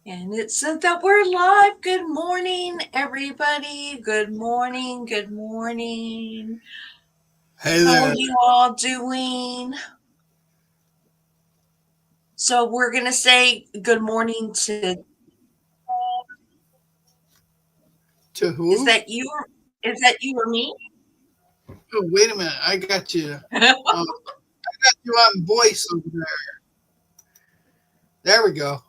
And it said that we're live. Good morning, everybody. Good morning. Good morning. Hey How there. are you all doing? So we're gonna say good morning to. To Is who? that you? Is that you or me? Oh, wait a minute. I got you. You on voice over there. There we go.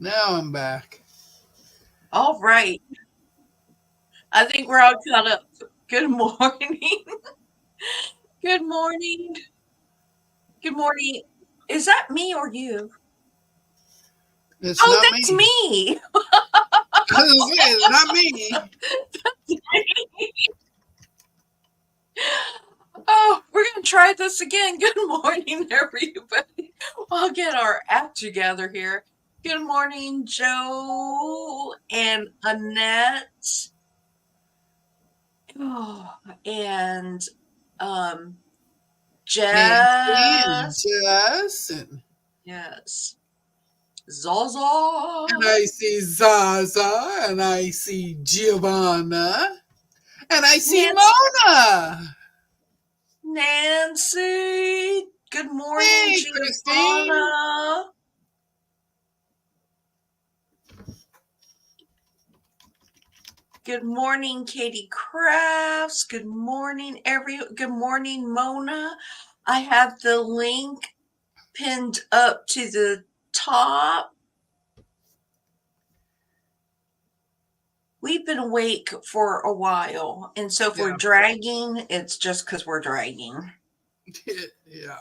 Now I'm back. All right. I think we're all caught up. Good morning. Good morning. Good morning. Is that me or you? It's Oh, not that's me. me. It's not me. Oh, we're going to try this again. Good morning, everybody. I'll get our act together here. Good morning, Joe and Annette. Oh, and um, Nancy and Jess. Jess. Yes. Zaza. And I see Zaza. And I see Giovanna. And I see Nancy. Mona. Nancy. Good morning, Hey, Christine. Giovanna. Good morning, Katie Crafts. Good morning, Good morning, Mona. I have the link pinned up to the top. We've been awake for a while, and so if we're Yeah. dragging, it's just because we're dragging. Yeah.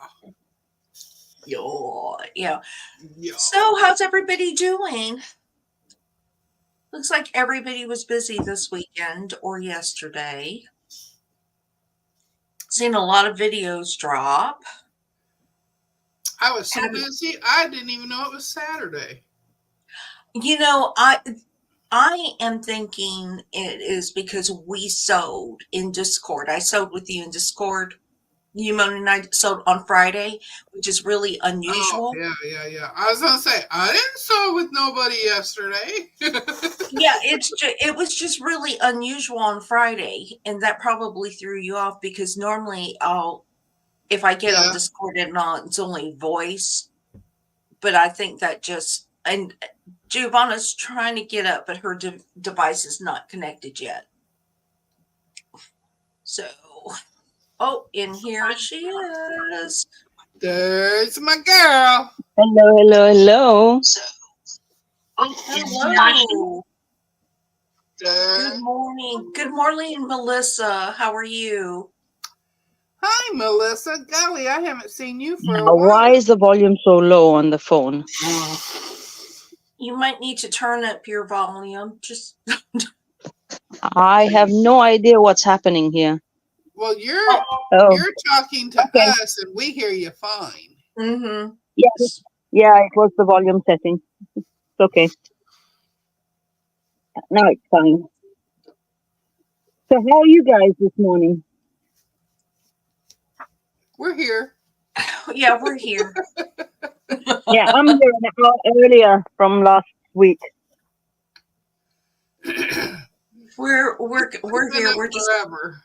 Yeah. Yeah. So, how's everybody doing? Looks like everybody was busy this weekend or yesterday. Seen a lot of videos drop. I was so Have busy, I didn't even know it was Saturday. you know, I am thinking it is because we sewed in Discord. I sewed with you in Discord. You, Mona, and I sewed on Friday, which is really Oh, unusual. yeah. I was gonna say I didn't sew with nobody yesterday. Yeah, it was just really unusual on Friday, and that probably threw you off because normally if I get on Yeah, Discord and it's only voice, but I think that just and Giovanna's trying to get up, but her device is not connected yet. So, oh, and here she is. there's my girl. Hello, hello, hello. Oh, hello. Good morning. Good morning, Melissa. How are you? Hi, Melissa. Golly, I haven't seen you for a Now, why while. is the volume so low on the phone? You might need to turn up your volume. Just I have no idea what's happening here. Well, oh, Oh, you're talking to okay. us, and we hear you fine. mm-hmm. Yeah, yeah, it was the volume setting. It's okay. Now it's fine. So, how are you guys this morning? We're here. Yeah, we're here. Yeah, I'm here an hour earlier from last week. We're We've been here. up We're just forever.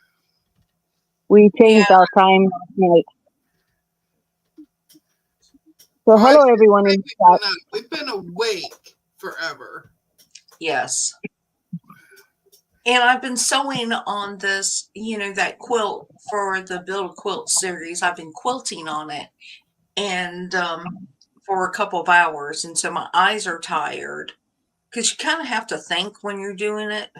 We yeah. changed our time last night. So, Well, I hello, shouldn't everyone say in the we've chat. been up. We've been awake forever. Yes. And I've been sewing on this, that quilt for the Build a Quilt series. I've been quilting on it and for a couple of hours. And so my eyes are tired because you kind of have to think when you're doing it.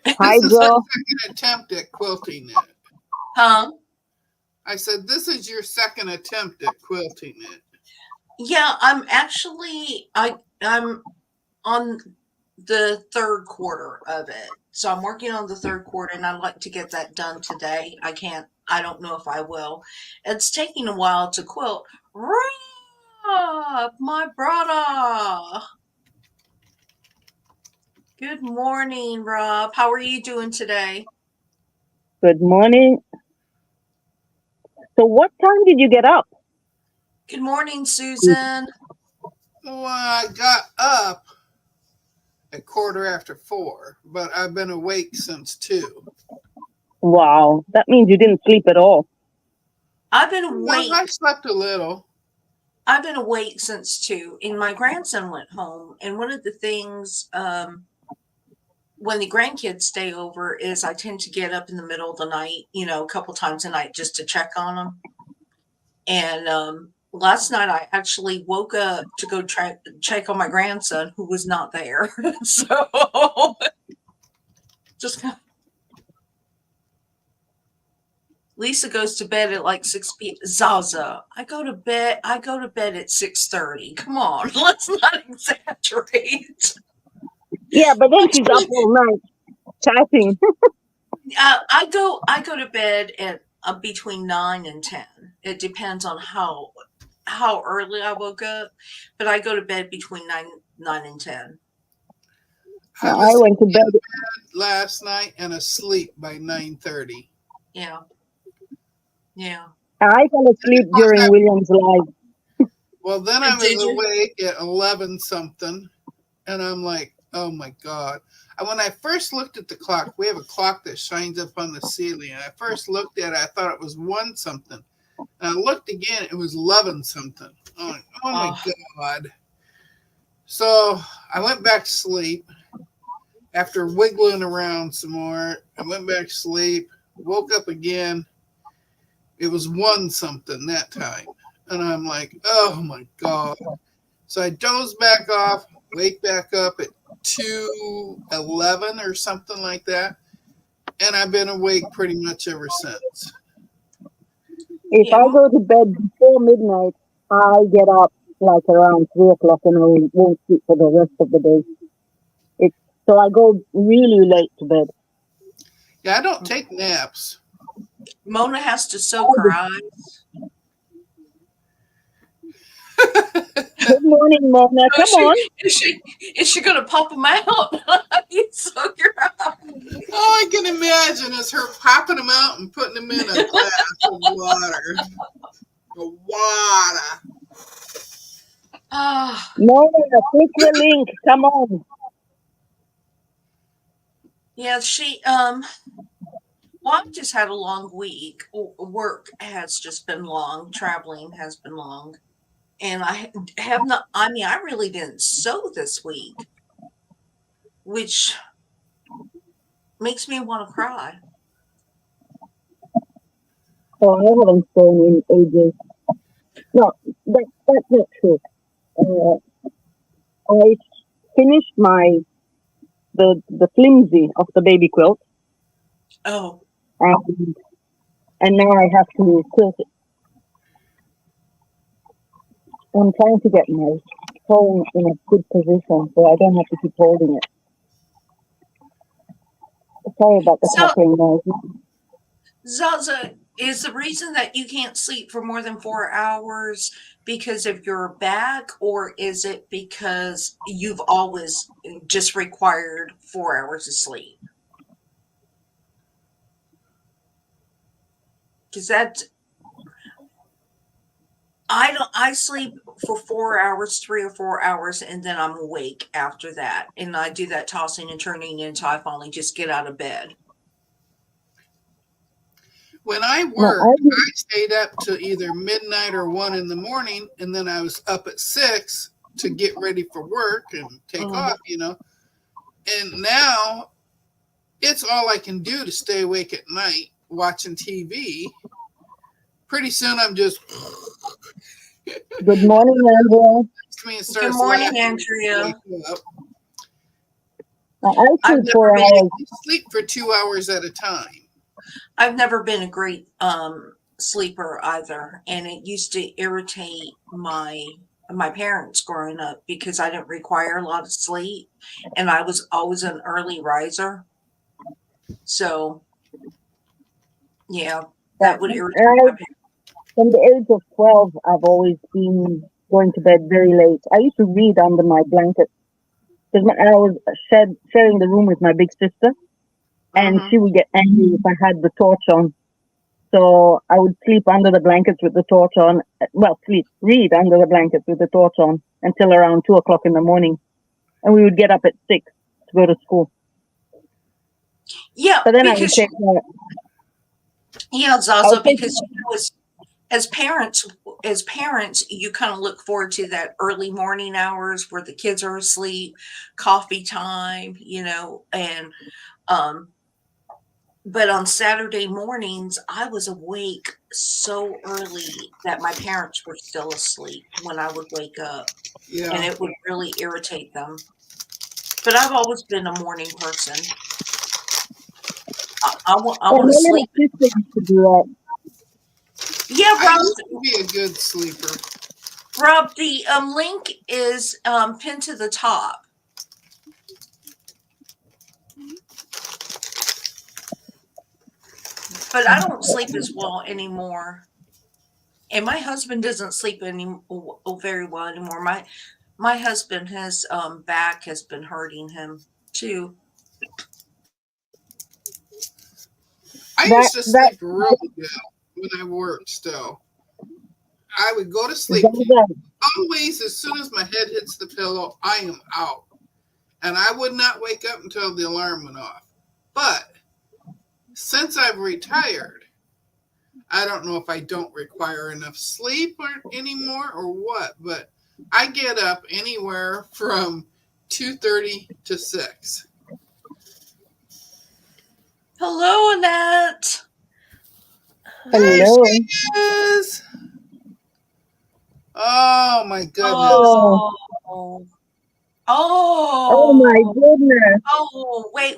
Hi, This is your Joe. second attempt at quilting it. Huh? I said, this is your second attempt at quilting it. Yeah, I'm on the third quarter of it. So I'm working on the third quarter and I'd like to get that done today. I don't know if I will. It's taking a while to quilt. Rob, my brother. Good morning, Rob. How are you doing today? Good morning. So what time did you get up? Good morning, Susan. Well, I got up at 4:15, but I've been awake since 2. Wow, that means you didn't sleep at all. I've been Well, awake. I slept a little. I've been awake since 2, and my grandson went home. And one of the things when the grandkids stay over is I tend to get up in the middle of the night, a couple times a night just to check on them. And last night I actually woke up to go check on my grandson who was not there. So just kind of, Lisa goes to bed at like 6 p.m. Zaza, I go to bed at 6:30. Come on, let's not exaggerate. Yeah, but then she's up all night chatting. I go to bed at between 9 and 10. It depends on how early I woke up, but I go to bed between 9 and 10. I I was went to bed. last night and asleep by 9:30. Yeah. Yeah. I fell asleep during William's live. Well, then I Did was you? awake at 11 something, and I'm like, oh my God. And when I first looked at the clock, we have a clock that shines up on the ceiling. And I first looked at it, I thought it was 1 something. And I looked again, it was 11 something. I'm like, oh my God. So I went back to sleep. After wiggling around some more, I went back to sleep, woke up again. It was 1 something that time. And I'm like, oh my God. So I doze back off, wake back up at 2:11 or something like that. And I've been awake pretty much ever since. If Yeah. I go to bed before midnight, I get up like around 3 o'clock and I won't sleep for the rest of the day. So I go really late to bed. Yeah, I don't take naps. Mona has to soak her eyes. Good morning, Mona. Come on. Is she gonna pop them out? You soak your eyes. All I can imagine is her popping them out and putting them in a glass of water. The water. Ah, Mona, click the link. Come on. yeah, well, I've just had a long week. Work has just been long. Traveling has been long. And I have not, I really didn't sew this week, which makes me want to cry. Oh, I haven't sewn in ages. No, that's not true. I finished the flimsy of the baby quilt, Oh, and now I have to quilt it. I'm trying to get my phone in a good position so I don't have to keep holding it. Sorry about the So- tapping noise. Zaza, is the reason that you can't sleep for more than 4 hours because of your back, or is it because you've always just required 4 hours of sleep? Because I sleep for 4 hours, 3 or 4 hours, and then I'm awake after that. And I do that tossing and turning until I finally just get out of bed. When I worked, I stayed up to either midnight or 1 in the morning, and then I was up at 6 to get ready for work and take off, And now it's all I can do to stay awake at night watching TV. Pretty soon I'm just. Good morning, Andrea. Good morning, Andrea. I sleep 4 hours. Sleep for 2 hours at a time. I've never been a great sleeper either, and it used to irritate my parents growing up because I didn't require a lot of sleep, and I was always an early riser. So, yeah, that would irritate my parents. From the age of 12, I've always been going to bed very late. I used to read under my blanket because I was sharing the room with my big sister, and she would get angry if I had the torch on. So I would sleep under the blankets with the torch on. Well, read under the blankets with the torch on until around 2 o'clock in the morning. And we would get up at 6 to go to school. Yeah, So then I would because take my, yeah, Zaza, I'll take because you know, as parents, you kind of look forward to that early morning hours where the kids are asleep, coffee time, you know, and but on Saturday mornings, I was awake so early that my parents were still asleep when I would wake up, and Yeah. it would really irritate them. But I've always been a morning person. I want my to little sleep. sister used to do that. Yeah, I Rob. used to be a good sleeper. Rob, the link is pinned to the top. But I don't sleep as well anymore. And my husband doesn't sleep very well anymore. My husband has back has been hurting him too. I That used to that sleep really good when I worked still. I would go to sleep. that Always, as soon as my head hits the pillow, I am out. And I would not wake up until the alarm went off. But since I've retired, I don't know if I don't require enough sleep anymore or what, but I get up anywhere from 2:30 to 6. Hello, Annette. There hello. she is. Oh my goodness. Oh, Oh. oh my Oh. goodness. Oh, wait.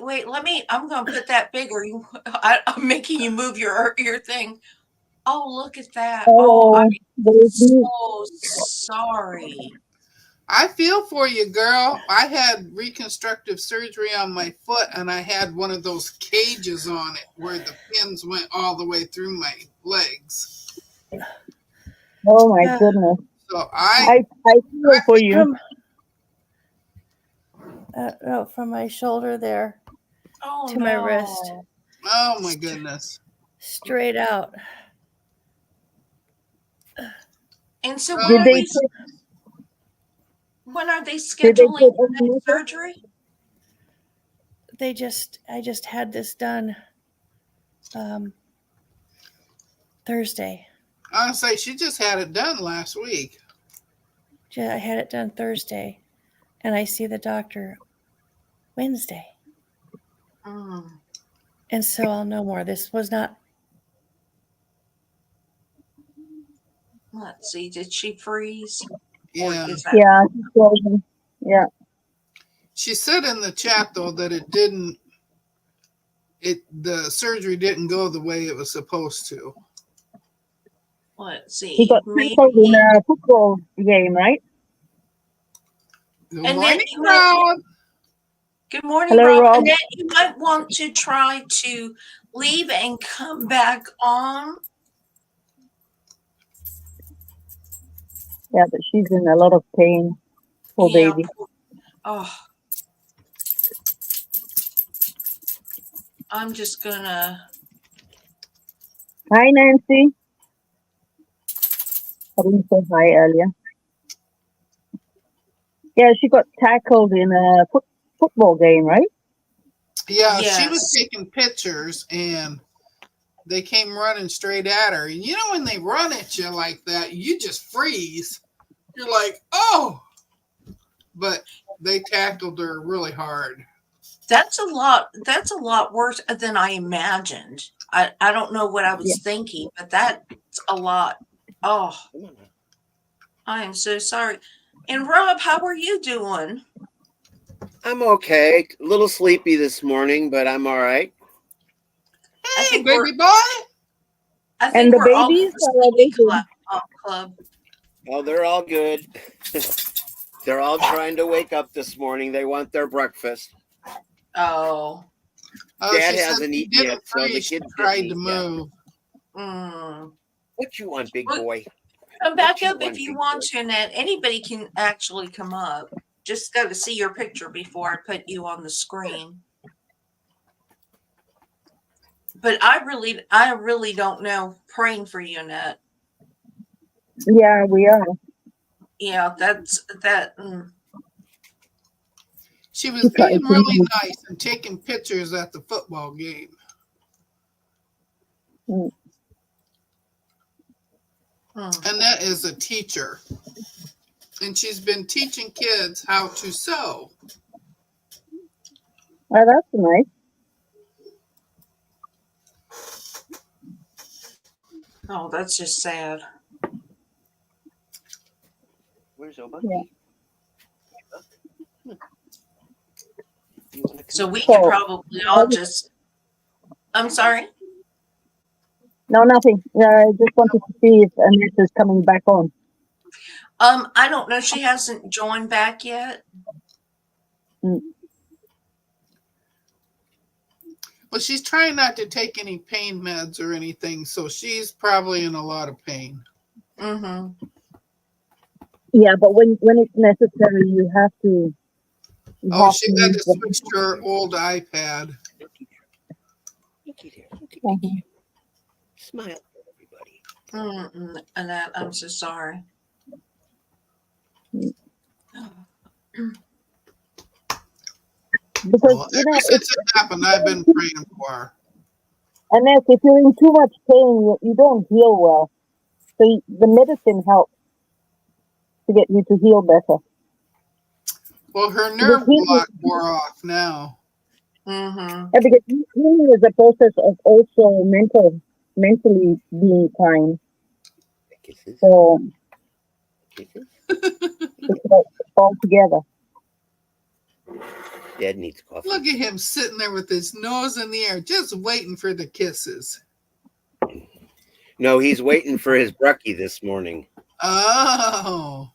I'm going to put that bigger. I'm making you move your thing. Oh, look at that. Oh, I'm Oh, baby. so sorry. I feel for you, girl. I had reconstructive surgery on my foot and I had one of those cages on it where the pins went all the way through my legs. Oh my goodness. So I feel for you. From my shoulder there Oh, to my wrist, no. oh my goodness. straight out. And so Oh, Did they when are they did they scheduling put the any next surgery? I just had this done Thursday. Honestly, she just had it done last week. I had it done Thursday, and I see the doctor Wednesday, Mm. and so I'll know more. This was not. Let's see. Did she freeze? Yeah. Or is that Yeah, she's frozen. Yeah. She said in the chat though that the surgery didn't go the way it was supposed to. let's He see. got tackled in a football game, right? Good And morning, then you might- Rob. Good morning, Hello, Rob. Rob. Annette, you might want to try to leave and come back on. Yeah, but she's in a lot of pain. Poor baby. Oh. I'm just gonna. Hi, Nancy. I didn't say hi earlier. Yeah, she got tackled in a football game, right? Yeah, she was Yes. taking pictures and they came running straight at her. And you know when they run at you like that, you just freeze. You're like, oh. But they tackled her really hard. That's a lot worse than I imagined. I don't know what I was thinking, but that's a lot. Oh, I am so sorry. And Rob, how are you doing? I'm okay. A little sleepy this morning, but I'm all right. I Hey, think baby boy. I think And the we're all in babies, the how are they sleepy doing? club. Oh, they're all good. They're all trying to wake up this morning. They want their breakfast. Oh. Oh, Dad she said hasn't she eaten didn't yet, so the freeze, she kids tried didn't to eat yet. move. Mm. What you want, big What- boy? Come back What you up if want, you big want boy? to, Annette. Anybody can actually come up. Just got to see your picture before I put you on the screen. but I really don't know. Praying for you, Annette. Yeah, we are. Yeah, that's that. She was It's being like- really nice and taking pictures at the football game. Mm. Annette is a teacher, and she's been teaching kids how to sew. Oh, that's nice. Oh, that's just sad. Where's Obaki? Yeah. You wanna come So in? we could probably all just. I'm sorry. No, nothing. I just wanted to see if Annette is coming back on. I don't know. She hasn't joined back yet. Well, she's trying not to take any pain meds or anything, so she's probably in a lot of pain. Mm-hmm. Yeah, but when it's necessary, you have to. Oh, she had to switch to her old iPad. Looky there. Look at Mhm. you. Smile for everybody. Annette, I'm so sorry. Because Well, you know, ever since it happened, I've been praying for her. Annette, if you're in too much pain, you don't heal well. So the medicine helps to get you to heal better. Well, her nerve block wore off now. Mm-hmm. Yeah, because healing is a process of also mentally being kind. Kisses. So Kisses. it's all together. Dad needs coffee. Look at him sitting there with his nose in the air, just waiting for the kisses. No, he's waiting for his brekkie this morning. Oh,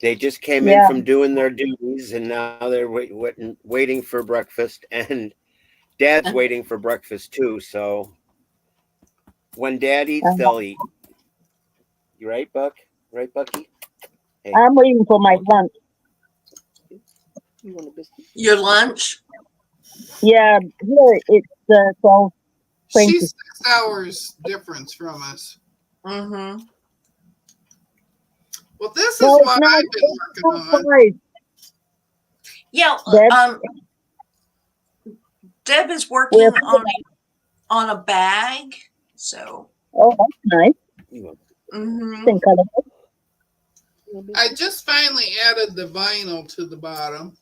They just came in from doing their duties, and now they're waiting for breakfast. And Dad's waiting for breakfast too. So when Dad eats, they'll eat. You right, Buck? Right, Bucky? Hey. I'm waiting for my lunch. You want a biscuit? Your lunch? Yeah, here it's 12. Thank she's you. 6 hours difference from us. Mm-hmm. Well, this is No, it's what not. I've been It's working not on. 5. Yeah. Deb? Deb is working on a bag. So. Oh, that's nice. Mm-hmm. Think colorful. I just finally added the vinyl to the bottom.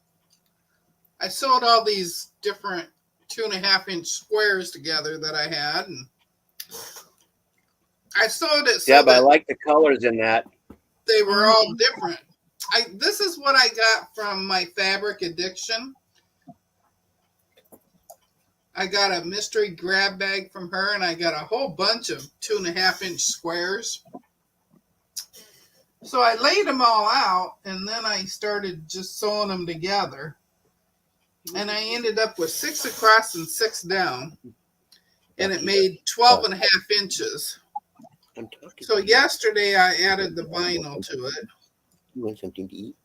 I sewed all these different 2.5-inch squares together that I had, and I sewed it so Yeah, but I that like the colors in that. they were all different. This is what I got from my fabric addiction. I got a mystery grab bag from her, and I got a whole bunch of 2.5-inch squares. So I laid them all out, and then I started just sewing them together. And I ended up with 6 across and 6 down. And it made 12.5 inches. I'm talking. So yesterday I added the vinyl to it. You want something to eat?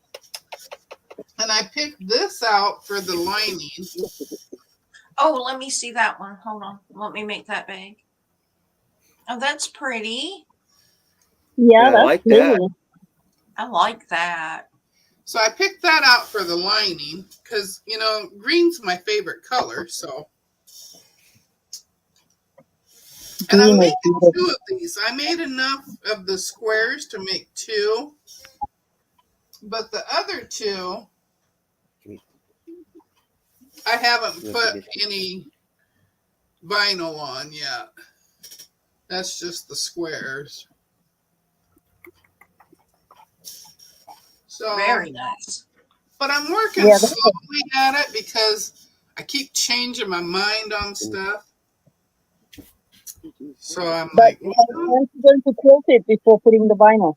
And I picked this out for the lining. Oh, let me see that one. Hold on. Let me make that bag. Oh, that's pretty. Yeah, I that's like that. pretty. I like that. So I picked that out for the lining because, you know, green's my favorite color. So, and I'm Green is making beautiful. 2 of these. I made enough of the squares to make 2, but the other 2, I haven't put any vinyl on yet. That's just the squares. So, Very nice. but I'm working Yeah, that's slowly at it because I keep changing my mind on stuff. So I'm But like, I'm going to close it before putting the vinyl.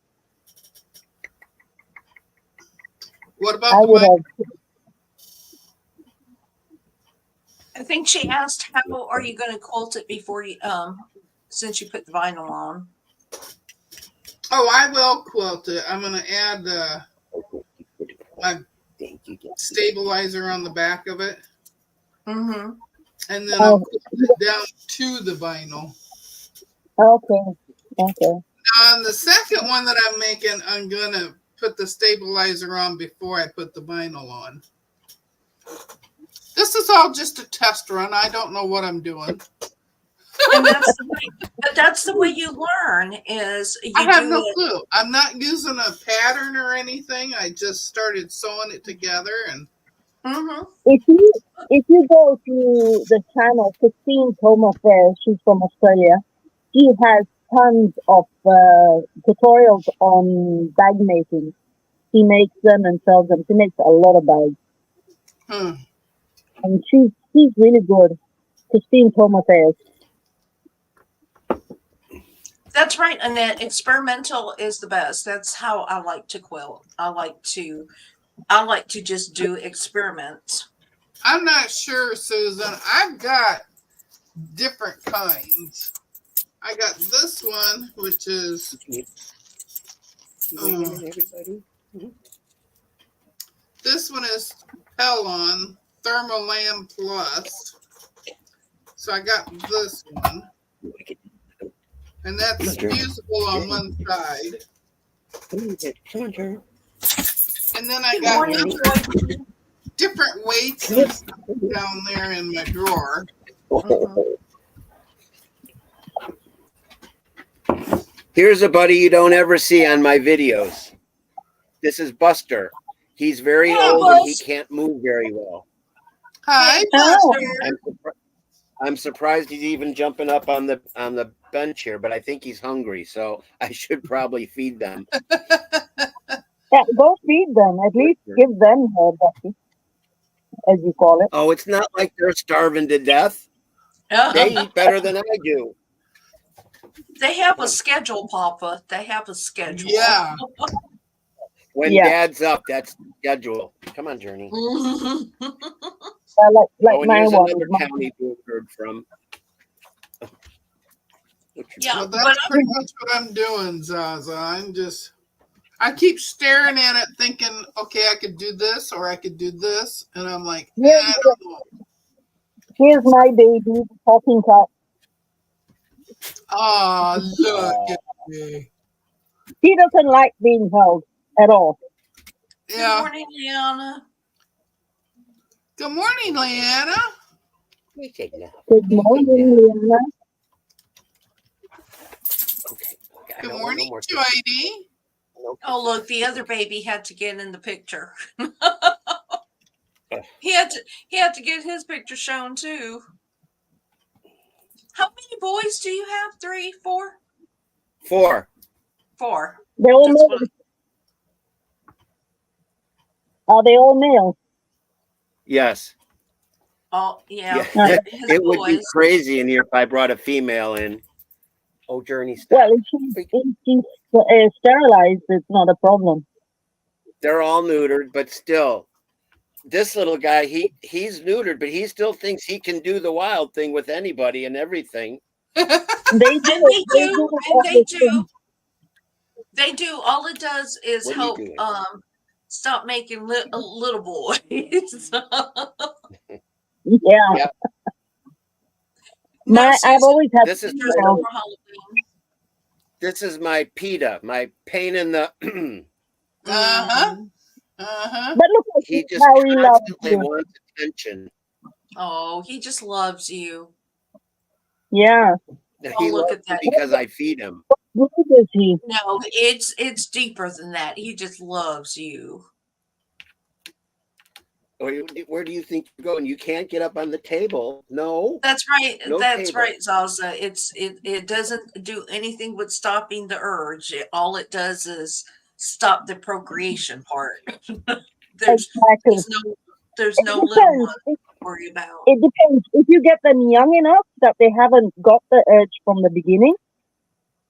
what I about the would vinyl? have. I think she asked, how are you going to quilt it before you, since you put the vinyl on? Oh, I will quilt it. I'm going to add my Thank you. stabilizer on the back of it. Mm-hmm. and then I'm Oh, putting it down to the vinyl. okay. Okay. On the second one that I'm making, I'm gonna put the stabilizer on before I put the vinyl on. This is all just a test run. I don't know what I'm doing. And that's the way, but that's the way you learn is you I have do no it. clue. I'm not using a pattern or anything. I just started sewing it together, and Mhm. If you go to the channel Christine Thomas there, she's from Australia. She has tons of tutorials on bag making. She makes them and sells them. She makes a lot of bags, and she's really good. Christine Thomas is. That's right, Annette. Experimental is the best. That's how I like to quilt. I like to just do experiments. I'm not sure, Susan. I've got different kinds. I got this one, which is Everybody. this one is Pellon Thermolam Plus. So I got this one, and that's fusible on one side. Come on, Jerry. And then I Good got morning, Joy. different weights and stuff down there in my drawer. Mhm. Here's a buddy you don't ever see on my videos. This is Buster. He's very Hey, old and he Buzz. can't move very well. Hi. Hey, Oh. Buster. I'm surprised he's even jumping up on the bench here, but I think he's hungry, so I should probably feed them. Yeah, go feed them. At least give them her Becky, as you call it. Oh, it's not like they're starving to death. They eat better than I do. They have a schedule, Papa. They have a schedule. Yeah. When Yeah. Dad's up, that's the schedule. Come on, Journey. Mhm. Like Oh, and my here's one. another My- county we heard from. Yeah, Well, but that's pretty much what I'm doing, Zaza. I keep staring at it thinking, okay, I could do this or I could do this. And I'm like, Yeah. I don't know. Here's my baby, talking cat. Oh, look at me. He doesn't like being held at all. good Yeah. morning, Liana. Good morning, Leanna. We take now. Good morning, Liana. Okay. I Good don't want no morning, more Joydy. Oh, look, the other baby had to get in the picture. he had to get his picture shown too. How many boys do you have? 3, 4? 4. 4. They're all That's male. what Are they all male? Yes. oh yeah. Yeah. His It would be boys. crazy in here if I brought a female in. Oh, Journey, stop. Well, if she's sterilized, it's not a problem. They're all neutered, but still, this little guy, he's neutered, but he still thinks he can do the wild thing with anybody and everything. They do. And they do, and all they the do. things. They do. All it does is What are you help doing? stop making little boys. Yeah. Yeah. No, I've Susan, always had. This is just females. for Halloween. This is my PETA, my pain in the. Uh-huh. Mhm. Uh-huh. But look at He just how he loves constantly you. wants attention. Oh, he just loves you. Yeah. Oh, He look loves at me that. because I feed him. What is he? No, it's deeper than that. He just loves you. Where do you think you're going? You can't get up on the table. No. That's right. No That's table. right, Zaza. It doesn't do anything but stopping the urge. All it does is stop the procreation part. there's Exactly. there's It no little depends. one to worry about. It depends. If you get them young enough that they haven't got the urge from the beginning,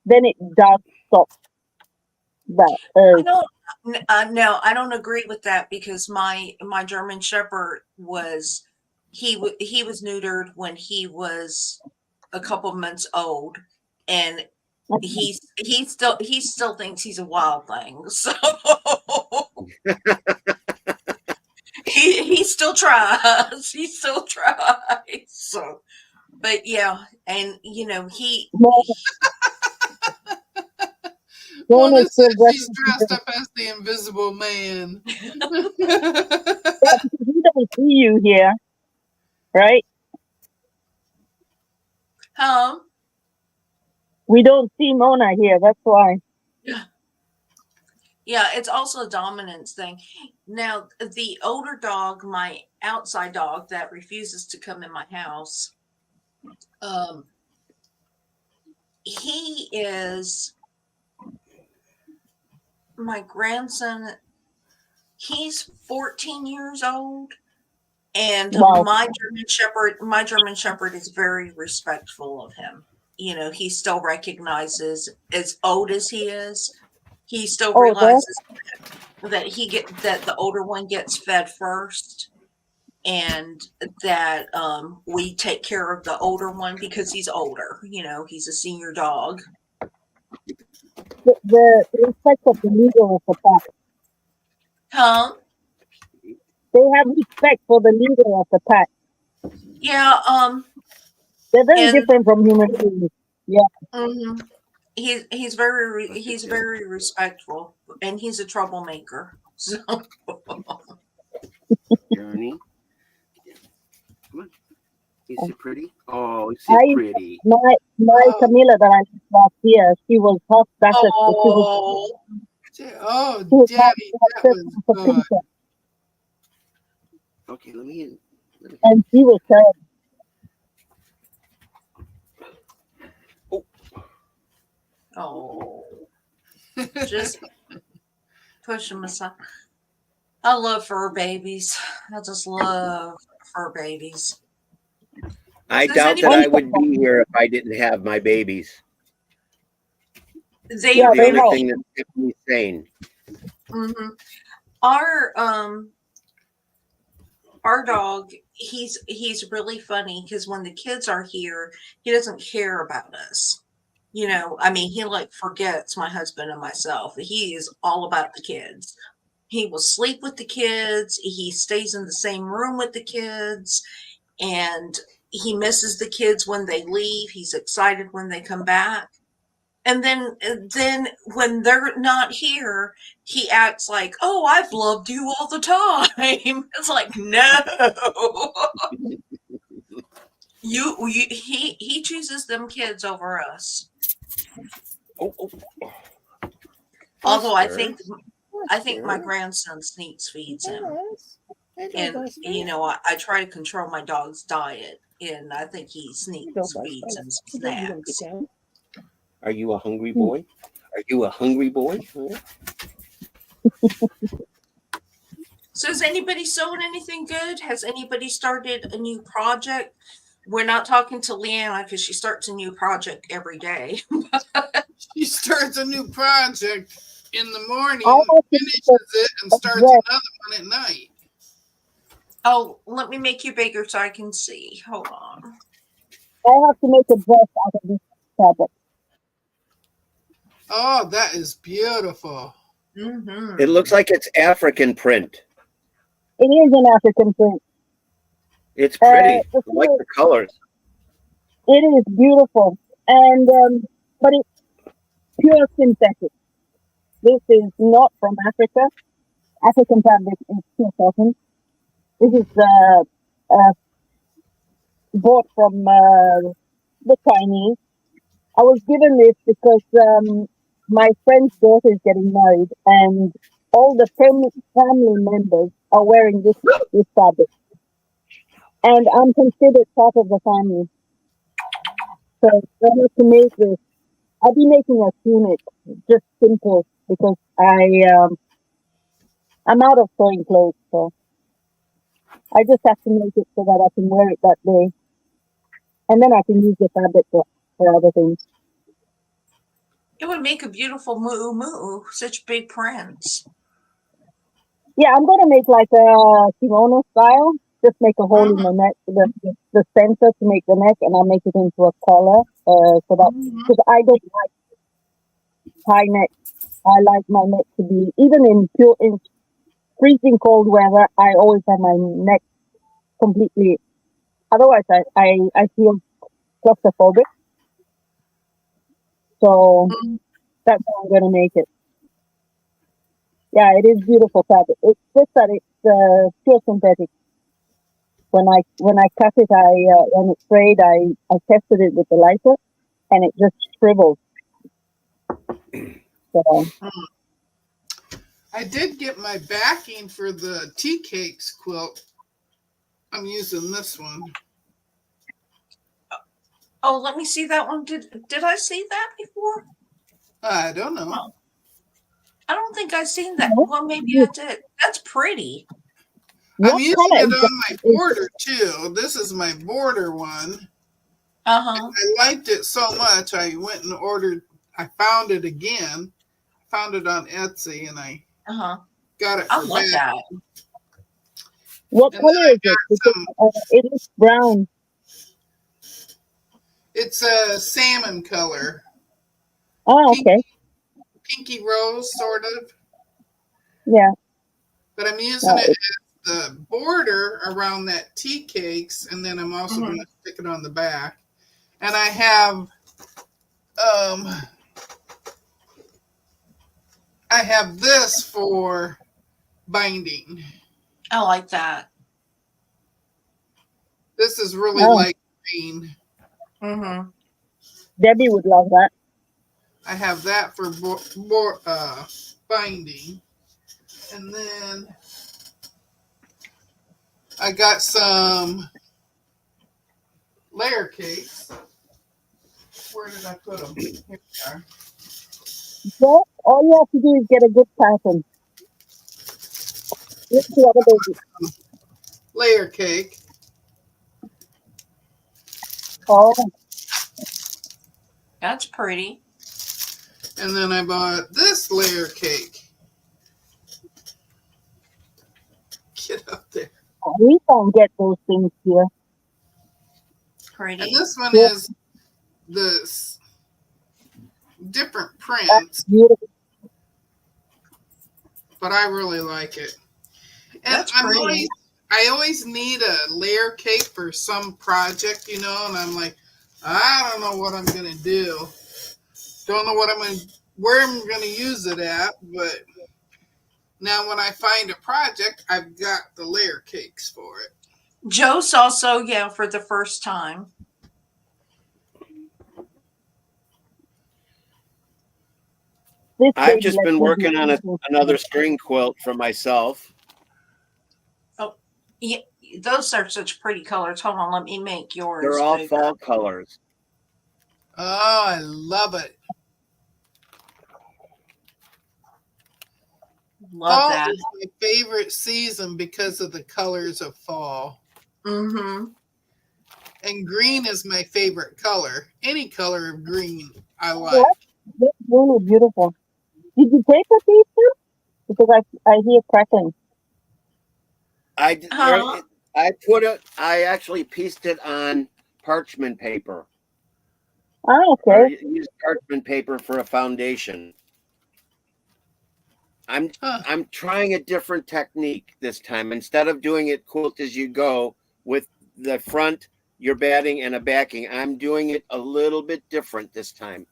then it does stop that I urge. don't. No, I don't agree with that because my German Shepherd was he was neutered when he was a couple months old, and he still thinks he's a wild thing. So he he still tries. He still tries. So, but yeah, and he Mona, Mona Mona is still says she's dressing. dressed up as the Invisible Man. Yeah, because we don't see you here, right? We don't see Mona here. That's why. Yeah, it's also a dominance thing. Now, the older dog, my outside dog that refuses to come in my house, he is my grandson. He's 14 years old, and Wow. my German Shepherd is very respectful of him. He still recognizes, as old as he is, he still Oh, realizes that the older one gets fed first, and that we take care of the older one because he's older. He's a senior dog. The respect of the leader of the pack. Huh? They have respect for the leader of the pack. Yeah. They're very And different from human beings. Yeah. mhm. He's very respectful, and he's a troublemaker. So Journey. Come on. Is she pretty? Oh, is I she pretty? my Oh. Camilla that I met last year, she was half Basset. oh, She was Oh, half Daddy, that Basset was for good. Pinter, Okay, let me. and she was terrible. oh, just push him aside. I love fur babies. I just love fur babies. I Does doubt that anybody? I would be here if I didn't have my babies. They Yeah, They're the they only help. thing that kept me sane. hmm Our dog, he's really funny because when the kids are here, he doesn't care about us. He forgets my husband and myself. He is all about the kids. He will sleep with the kids. He stays in the same room with the kids, and he misses the kids when they leave. He's excited when they come back. And then when they're not here, he acts like, "Oh, I've loved you all the time." It's like, no, he chooses them kids over us. Oh, Although I Buster. think my grandson sneaks feeds him, and I try to control my dog's diet, and I think he sneaks feeds him snacks. Are you a hungry boy? Are you a hungry boy? Huh? So has anybody sold anything good? Has anybody started a new project? We're not talking to Leanna because she starts a new project every day. She starts a new project in the morning, I have to make finishes it, and a starts dress. another one at night. Oh, let me make you bigger so I can see. Hold on. I have to make a dress out of this fabric. Oh, that is beautiful. Mm-hmm. It looks like it's African print. It is an African print. It's pretty. The I like thing the colors. It is beautiful, and but it's pure synthetic. This is not from Africa. African fabric is pure cotton. This is bought from the Chinese. I was given this because my friend's daughter is getting married, and all the family members are wearing this fabric, and I'm considered part of the family. So I have to make this. I'll be making a tunic, just simple, because I'm out of sewing clothes, so I just have to make it so that I can wear it that day, and then I can use the fabric for other things. It would make a beautiful moo. Such big prints. Yeah, I'm gonna make like a kimono style. Just make a hole in the neck, the center to make the neck, and I'll make it into a collar. So that because I don't like high neck, I like my neck to be even in freezing cold weather, I always have my neck completely. Otherwise, I feel claustrophobic. So Mm. that's how I'm going to make it. Yeah, it is beautiful fabric. It's just that it's pure synthetic. When I cut it, when it's frayed, I tested it with the lighter, and it just scribbled. So I did get my backing for the tea cakes quilt. I'm using this one. Oh, let me see that one. Did I see that before? I don't know. Oh, I don't think I've seen that. no, Well, maybe I did. That's pretty. I'm what using color it is on my that? Is, border too. This is my border one. Uh-huh. I liked it so much, I went and ordered. I found it again. Found it on Etsy, and I Uh-huh. got it I for love back. that. what And then color I is it? Because some. it looks brown. It's a salmon color, Oh, pink, okay. pinky rose, sort of. Yeah. But I'm using No, it as the border around that tea cakes, and then I'm also Mhm. going to stick it on the back. And I have um I have this for binding. I like that. This is really oh, light green. Mm-hmm. Debbie would love that. I have that for binding. And then I got some layer cakes. Where did I put them? Here they are. So all you have to do is get a good pattern. Look the other baby. Layer cake. Oh, That's pretty. And then I bought this layer cake. Get up there. we don't get those things here. And Pretty. this one Yeah, is the different that's prints, beautiful. but I really like it. And That's pretty. I always need a layer cake for some project, and I'm like, I don't know what I'm gonna do. Don't know where I'm gonna use it at, but now when I find a project, I've got the layer cakes for it. Joe saw So for the first time. This I've baby just lets been me working on do another string quilt for myself. Oh, yeah. Those are such pretty colors. Hold on, let me make yours They're all bigger. fall colors. Oh, I love it. Love Fall that. is my favorite season because of the colors of fall. Mm-hmm. And green is my favorite color. Any color of green I like. what? That's really beautiful. Did you paper these too? Because I hear cracking. Huh? I actually pieced it on parchment paper, Oh, or okay. used parchment paper for a foundation. Huh. I'm trying a different technique this time. Instead of doing it quilt as you go with the front, your batting, and a backing, I'm doing it a little bit different this time.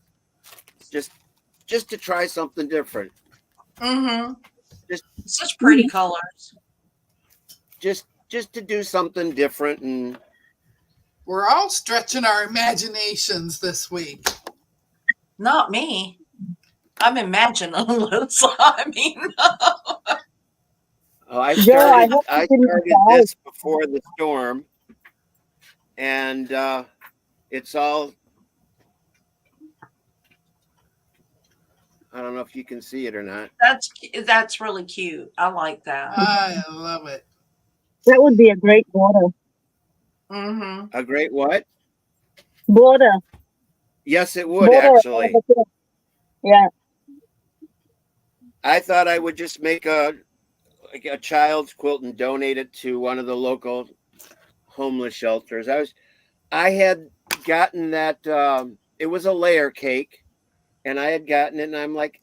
Just to try something different. Mm-hmm. Just Such pretty colors. just to do something different. And We're all stretching our imaginations this week. Not me. I'm imagining those. I mean, I Joe, I hope you didn't started die. this before the storm, and it's all. I don't know if you can see it or not. that's really cute. I like that. I love it. That would be a great border. Mm-hmm. A great what? Border. Yes, it would Border. actually. Yeah. I thought I would just make a child's quilt and donate it to one of the local homeless shelters. I had gotten that it was a layer cake, and I had gotten it, and I'm like,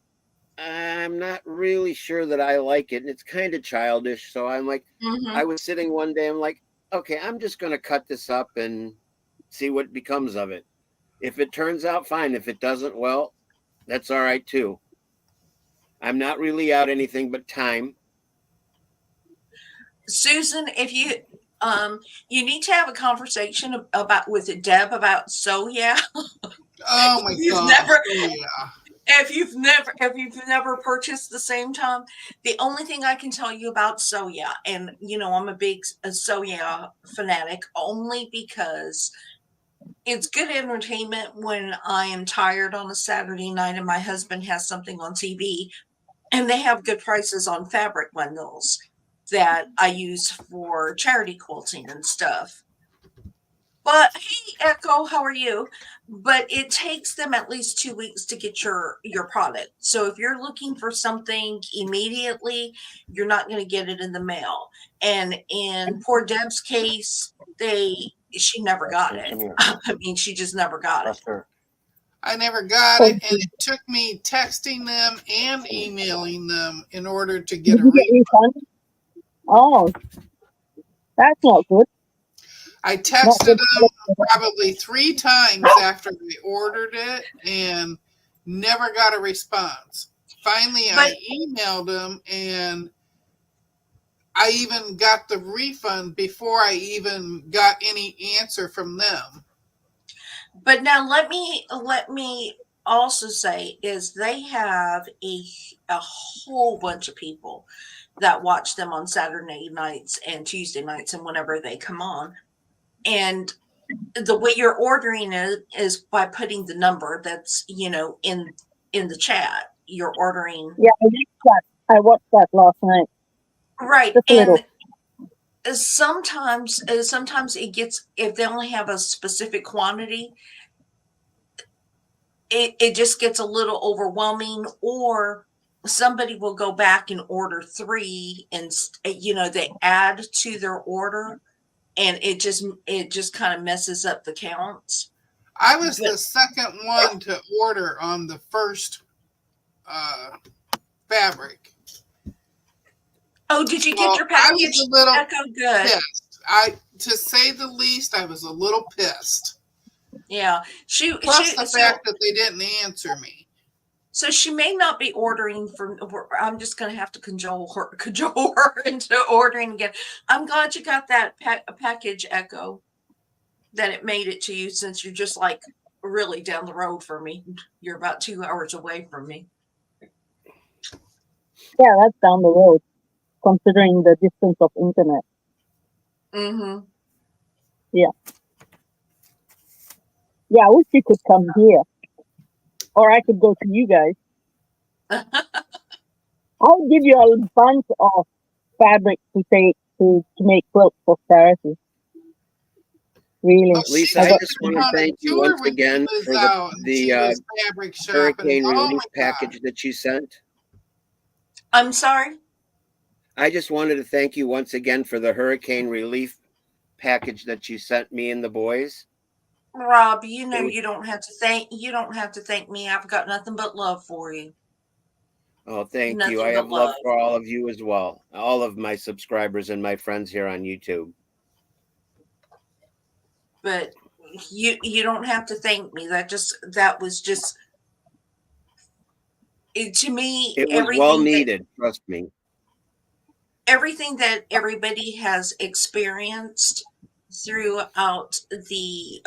I'm not really sure that I like it. And it's kind of childish. So I'm like, Mm-hmm. I was sitting one day, I'm like, okay, I'm just going to cut this up and see what becomes of it. If it turns out fine, if it doesn't, well, that's all right too. I'm not really out anything but time. Susan, if you need to have a conversation about with Deb about soya. Oh my You've God. never, Oh, yeah. if you've never purchased the same time, the only thing I can tell you about soya, and I'm a big soya fanatic, only because it's good entertainment when I am tired on a Saturday night and my husband has something on TV, and they have good prices on fabric bundles that I use for charity quilting and stuff. But hey, Echo, how are you? But it takes them at least 2 weeks to get your product. So if you're looking for something immediately, you're not going to get it in the mail. And in poor Deb's case, she never got it. I mean, she just never got it. I never got it, and it took me texting them and emailing them in order to get Did a you get refund. refund? Oh, that's not good. I Not texted good. them probably 3 times after we ordered it and never got a response. Finally, I emailed them, and I even got the refund before I even got any answer from them. But now let me also say is they have a whole bunch of people that watch them on Saturday nights and Tuesday nights and whenever they come on. And the way you're ordering it is by putting the number that's in the chat. You're ordering. Yeah, I watched that last night. Right. Just a little. And sometimes it gets, if they only have a specific quantity, it just gets a little overwhelming, or somebody will go back and order 3 and they add to their order, and it just kind of messes up the counts. I was the second one to order on the first fabric. Oh, did you get your package? I was a little Echo, good. pissed. To say the least, I was a little pissed. Yeah. Plus the fact that they didn't answer me. So she may not be ordering from. I'm just going to have to cajole her into ordering again. I'm glad you got that package, Echo, that it made it to you, since you're just like really down the road from me. You're about 2 hours away from me. Yeah, that's down the road, considering the distance of internet. Mm-hmm. Yeah. Yeah, I wish you could come here. Or I could go to you guys. I'll give you a bunch of fabric to take to make quilts for charity. Really. Lisa, I just want to thank you once again for the hurricane relief package that you sent. I'm sorry? I just wanted to thank you once again for the hurricane relief package that you sent me and the boys. Rob, you don't have to thank me. I've got nothing but love for you. Oh, thank you. I have love for all of you as well. All of my subscribers and my friends here on YouTube. But you don't have to thank me. That was just to me. It was well needed. Trust me. Everything that everybody has experienced throughout the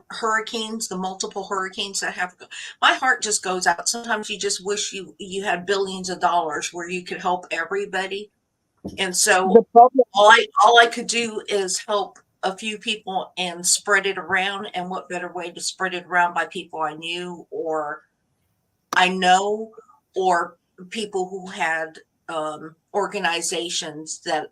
hurricanes, the multiple hurricanes that have, my heart just goes out. Sometimes you just wish you had billions of dollars where you could help everybody. And so all I could do is help a few people and spread it around. And what better way to spread it around by people I knew or I know, or people who had organizations that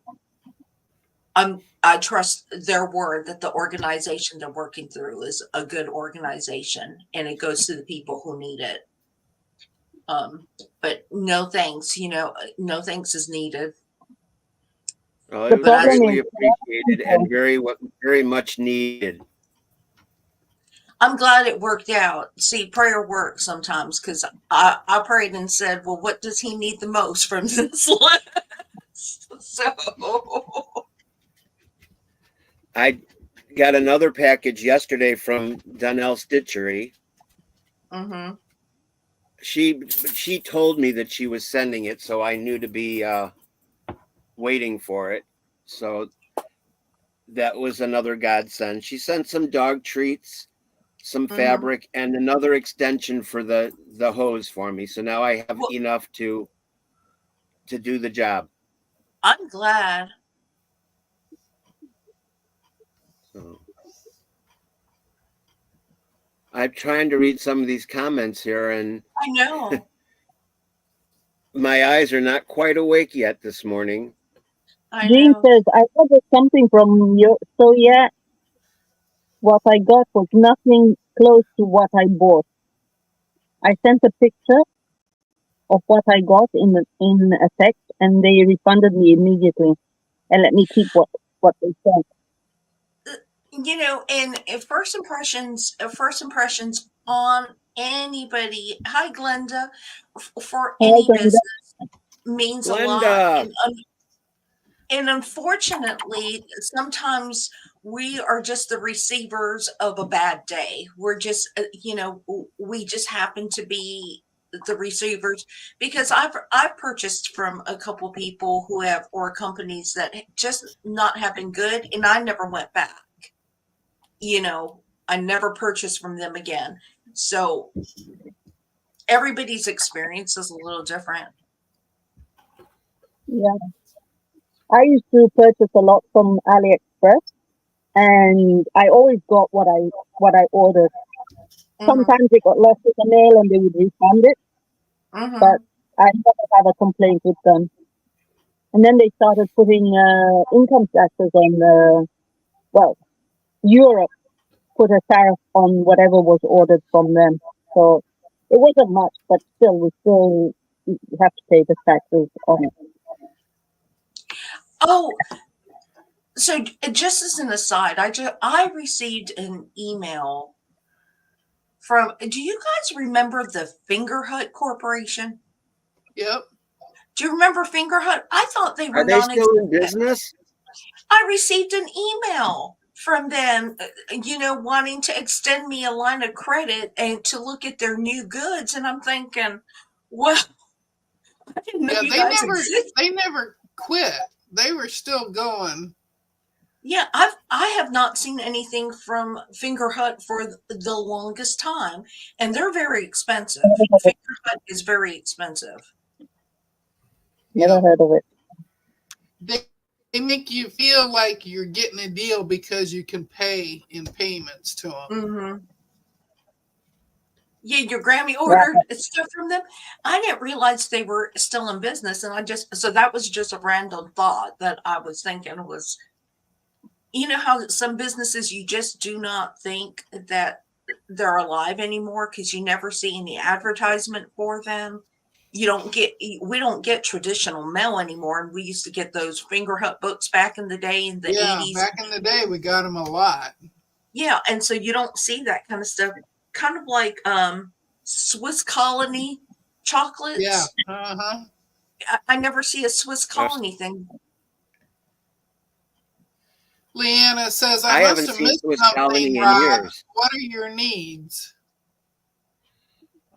I trust their word that the organization they're working through is a good organization and it goes to the people who need it. But no thanks, no thanks is needed. Well, it was greatly appreciated and very much needed. I'm glad it worked out. See, prayer works sometimes because I prayed and said, well, what does he need the most from this list? So, I got another package yesterday from Donnell Stitchery. mm-hmm. She told me that she was sending it, so I knew to be waiting for it. So that was another godsend. She sent some dog treats, some fabric, and another extension for the hose for me. So now I have Well, enough to do the job. I'm glad. So I'm trying to read some of these comments here, and I know. my eyes are not quite awake yet this morning. I Jean know. says, I ordered something from you. So, yeah, what I got was nothing close to what I bought. I sent a picture of what I got in a text, and they refunded me immediately and let me keep what they sent. You know, and first impressions on anybody. Hi, Glenda. For Hi, any Glenda. business means a lot, Glenda, and unfortunately, sometimes we are just the receivers of a bad day. We're just, we just happen to be the receivers because I've purchased from a couple people who have or companies that just not have been good, and I never went back. I never purchased from them again. So everybody's experience is a little different. Yeah. I used to purchase a lot from AliExpress, and I always got what I ordered. Mhm, Sometimes it got lost in the mail and they would refund it, but mhm. I never had a complaint with them. And then they started putting income taxes on, well, Europe put a tariff on whatever was ordered from them. So it wasn't much, but still, we still have to pay the taxes on it. Oh, so just as an aside, I received an email from. Do you guys remember the Fingerhut Corporation? Yep. Do you remember Fingerhut? I thought they were are they still in non-existent. business? I received an email from them, wanting to extend me a line of credit and to look at their new goods, and I'm thinking, well, I didn't know Yeah, you guys existed. they never quit. They were still going. Yeah, I have not seen anything from Fingerhut for the longest time, and they're very expensive. Fingerhut is very expensive. Never Yep. heard of it. They make you feel like you're getting a deal because you can pay in payments to them. Mm-hmm. Yeah, your Grammy Right. ordered stuff from them. I didn't realize they were still in business, and so that was just a random thought that I was thinking was, how some businesses you just do not think that they're alive anymore because you never see any advertisement for them. We don't get traditional mail anymore, and we used to get those Fingerhut books back in the day in the Yeah, 80s. back in the day, we got them a lot. Yeah, and so you don't see that kind of stuff. Kind of like Swiss Colony chocolates. Yeah. Uh-huh. I never see a Swiss Colony thing. Leanna says, I I haven't must have seen missed Swiss something, Colony in Rob. years. What are your needs?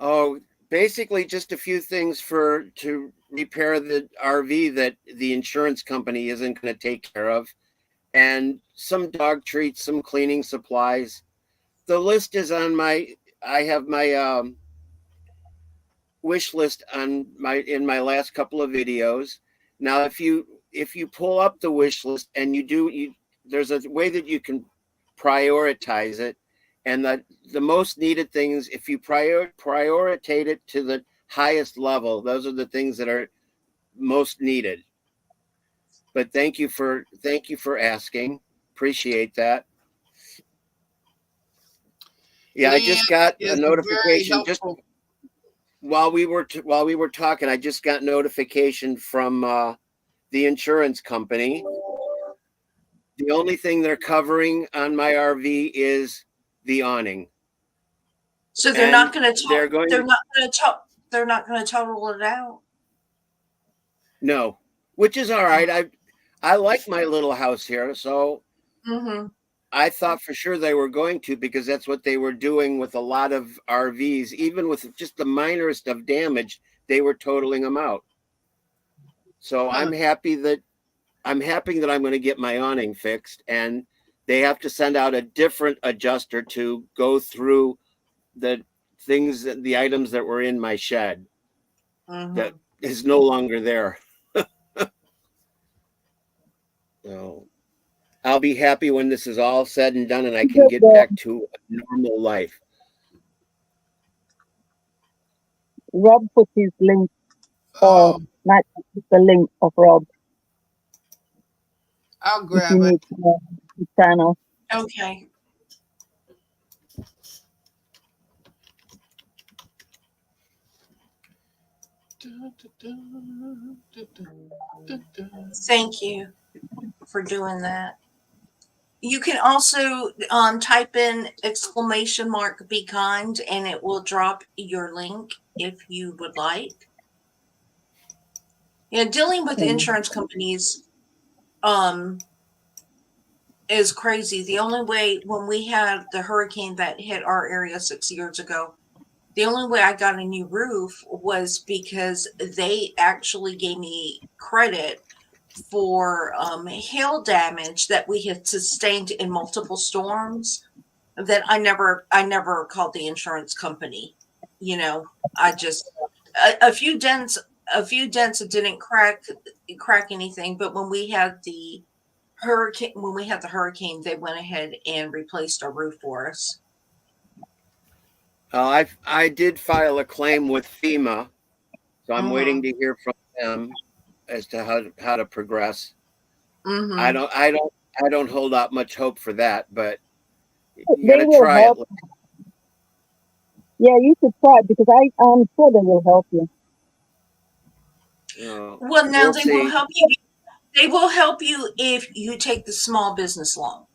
Oh, basically just a few things to repair the RV that the insurance company isn't going to take care of, and some dog treats, some cleaning supplies. The list is on I have my wish list in my last couple of videos. Now, if you pull up the wish list and there's a way that you can prioritize it, and the most needed things, if you prioritize it to the highest level, those are the things that are most needed. But thank you for asking. Appreciate that. Yeah, I just got a is very notification just helpful. while we were talking. I just got notification from the insurance company. The only thing they're covering on my RV is the awning. So they're And not going to they're going they're not going to total it out. no, which is all right. I like my little house here, so Mm-hmm. I thought for sure they were going to, because that's what they were doing with a lot of RVs. Even with just the minorest of damage, they were totaling them out. So Huh. I'm happy that I'm going to get my awning fixed, and they have to send out a different adjuster to go through the the items that were in my shed Mm-hmm. that is no longer there. So I'll be happy when this is all said and done and I can get back to a normal life. Rob put his link, Oh, not the link of Rob, I'll if grab you it. need to know his channel. Okay. Thank you for doing that. You can also type in !, be kind, and it will drop your link if you would like. Yeah, dealing with insurance companies is crazy. The only way, when we had the hurricane that hit our area 6 years ago, the only way I got a new roof was because they actually gave me credit for hail damage that we had sustained in multiple storms. That I never called the insurance company. You know, I just a few dents, that didn't crack anything. But when we had the hurricane, they went ahead and replaced our roof for us. I did file a claim with FEMA, so I'm Mm-hmm. waiting to hear from them as to how to progress. Mm-hmm. I don't hold out much hope for that, but you got They to will try help. it. Yeah, you should try because I'm sure they will help you. Well, now we'll they see. will help you. They will help you if you take the small business loan.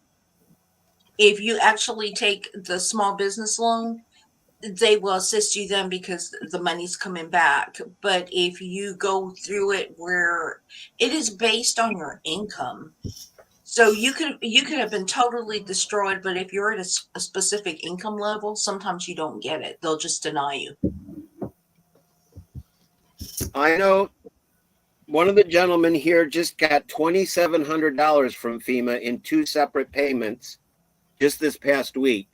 If you actually take the small business loan, they will assist you then because the money's coming back. But if you go through it where it is based on your income, so you could have been totally destroyed, but if you're at a specific income level, sometimes you don't get it. They'll just deny you. I know one of the gentlemen here just got $2,700 from FEMA in 2 separate payments just this past week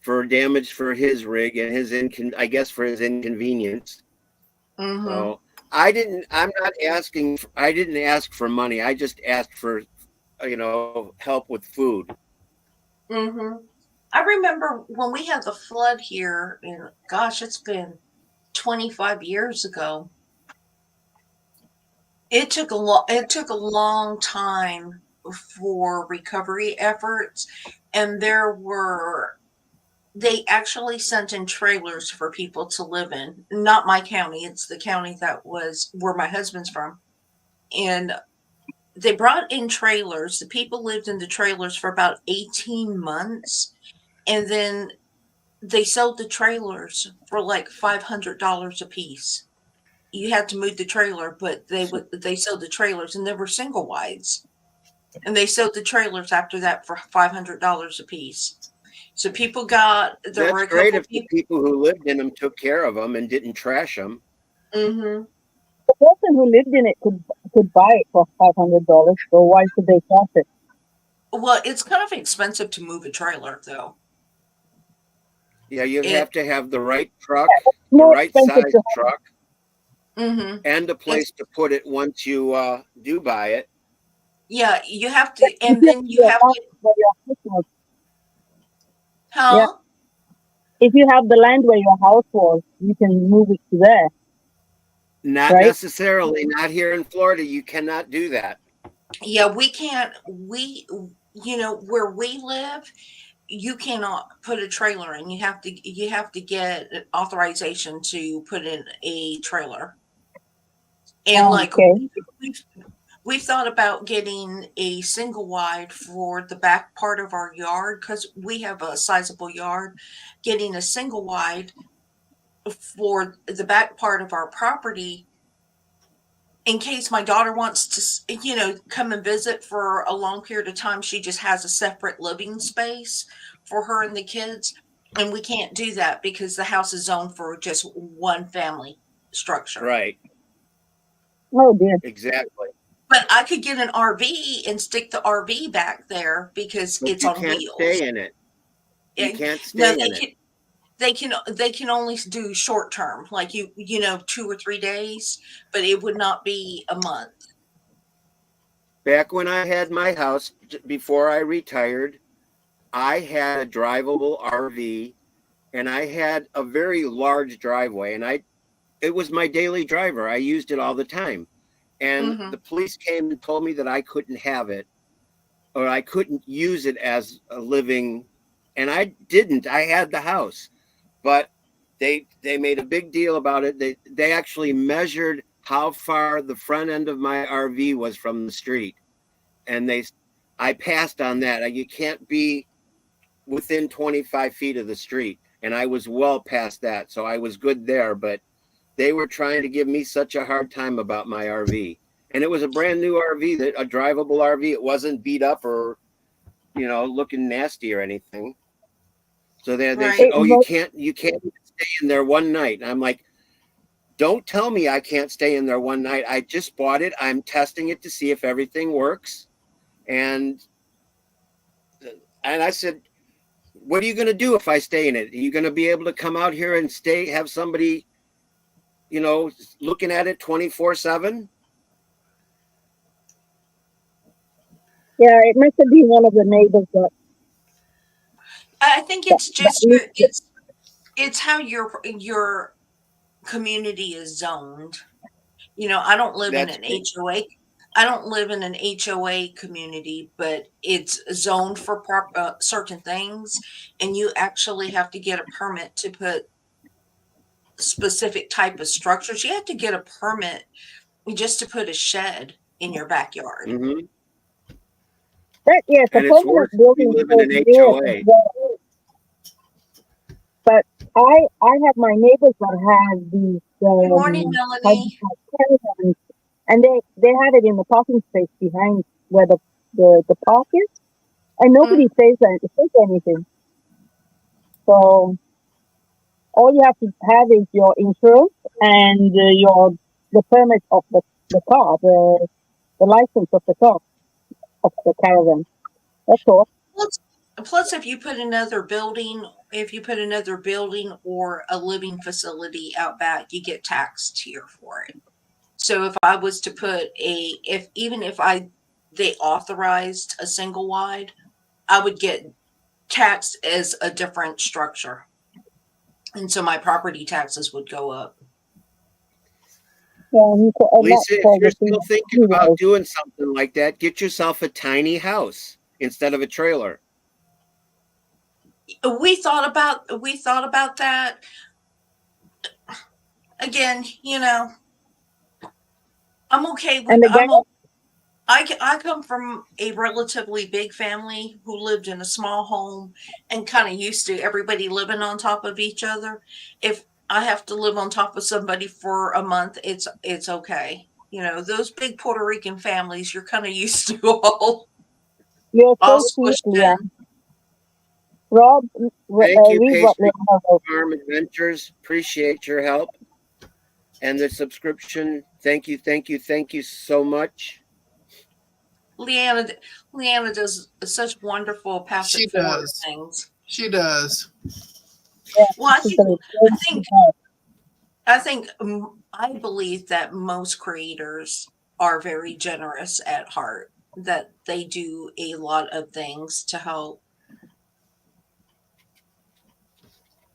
for damage for his rig and I guess for his inconvenience. Mm-hmm. So I didn't ask for money. I just asked for, help with food. Mm-hmm. I remember when we had the flood here, and gosh, it's been 25 years ago. It took a long time for recovery efforts, and they actually sent in trailers for people to live in. Not my county, it's the county that was where my husband's from. And they brought in trailers. The people lived in the trailers for about 18 months, and then they sold the trailers for like $500 a piece. You had to move the trailer, but they sold the trailers, and they were single wides, and they sold the trailers after that for $500 a piece. So people got there were That's a great couple if the people. people who lived in them took care of them and didn't trash them. Mm-hmm. The person who lived in it could buy it for $500. So why should they cash it? Well, it's kind of expensive to move a trailer, though. Yeah, you It have to have the right truck, It's the more right expensive size to truck, mm-hmm. and a place to put it once you do buy it. Yeah, you have to, if and then you have have the land to, where your house was. Yeah. huh? If you have the land where your house was, you can move it to there. Not Right? necessarily. Not here in Florida. You cannot do that. Yeah, we can't. Where we live, you cannot put a trailer in. You have to get authorization to put in a trailer. And like Okay. we thought about getting a single wide for the back part of our yard because we have a sizable yard. Getting a single wide for the back part of our property in case my daughter wants to, come and visit for a long period of time. She just has a separate living space for her and the kids. And we can't do that because the house is zoned for just one family structure. Right. Oh dear. Exactly. But I could get an RV and stick the RV back there because But it's you on can't wheels. stay in it. You And- can't stay No, in they it. can. They can only do short term, like 2 or 3 days, but it would not be a month. Back when I had my house before I retired, I had a drivable RV and I had a very large driveway, and it was my daily driver. I used it all the time. And Mhm. the police came and told me that I couldn't have it or I couldn't use it as a living, and I didn't. I had the house. But they made a big deal about it. They actually measured how far the front end of my RV was from the street. And I passed on that. You can't be within 25 feet of the street. And I was well past that. So I was good there. But they were trying to give me such a hard time about my RV. And it was a brand new RV, a drivable RV. It wasn't beat up or, looking nasty or anything. So they Right. said, "Oh, you can't stay in there one night." And I'm like, "Don't tell me I can't stay in there one night. I just bought it. I'm testing it to see if everything works." And I said, "What are you going to do if I stay in it? Are you going to be able to come out here and have somebody, looking at it 24/7?" Yeah, it must have been one of the neighbors that I think it's just that- it's how your community is zoned. I don't live in That's an great. HOA. I don't live in an HOA community, but it's zoned for certain things, and you actually have to get a permit to put specific type of structures. You have to get a permit just to put a shed in your backyard. Mm-hmm. yes, a And it's permanent worse if building you live in an code do it HOA. as well. But I have my neighbors that have these Good morning, Melanie. caravans, and they have it in the parking space behind where the park is, and nobody says anything. So all you have to have is your insurance and the permit of the car, the license of the car of the caravan. That's all. Plus, if you put another building or a living facility out back, you get taxed here for it. So if I was to put they authorized a single wide, I would get taxed as a different structure. And so my property taxes would go up. Yeah, and Lisa, if you're still thinking about anyway. doing something like that, get yourself a tiny house instead of a trailer. We thought about that. Again, I'm okay with And again, I come from a relatively big family who lived in a small home and kind of used to everybody living on top of each other. If I have to live on top of somebody for a month, it's okay. Those big Puerto Rican families, you're kind of used to all you're so sweet, squished yeah. in. Rob, Thank you, read what Pastry Leona wrote. Farm Adventures. Appreciate your help and the subscription. Thank you so much. Leanna does such wonderful pass She it forward does. things. She does. Yeah, Well, she's a great I believe that most creators are very generous at heart, that they do a lot of things to help.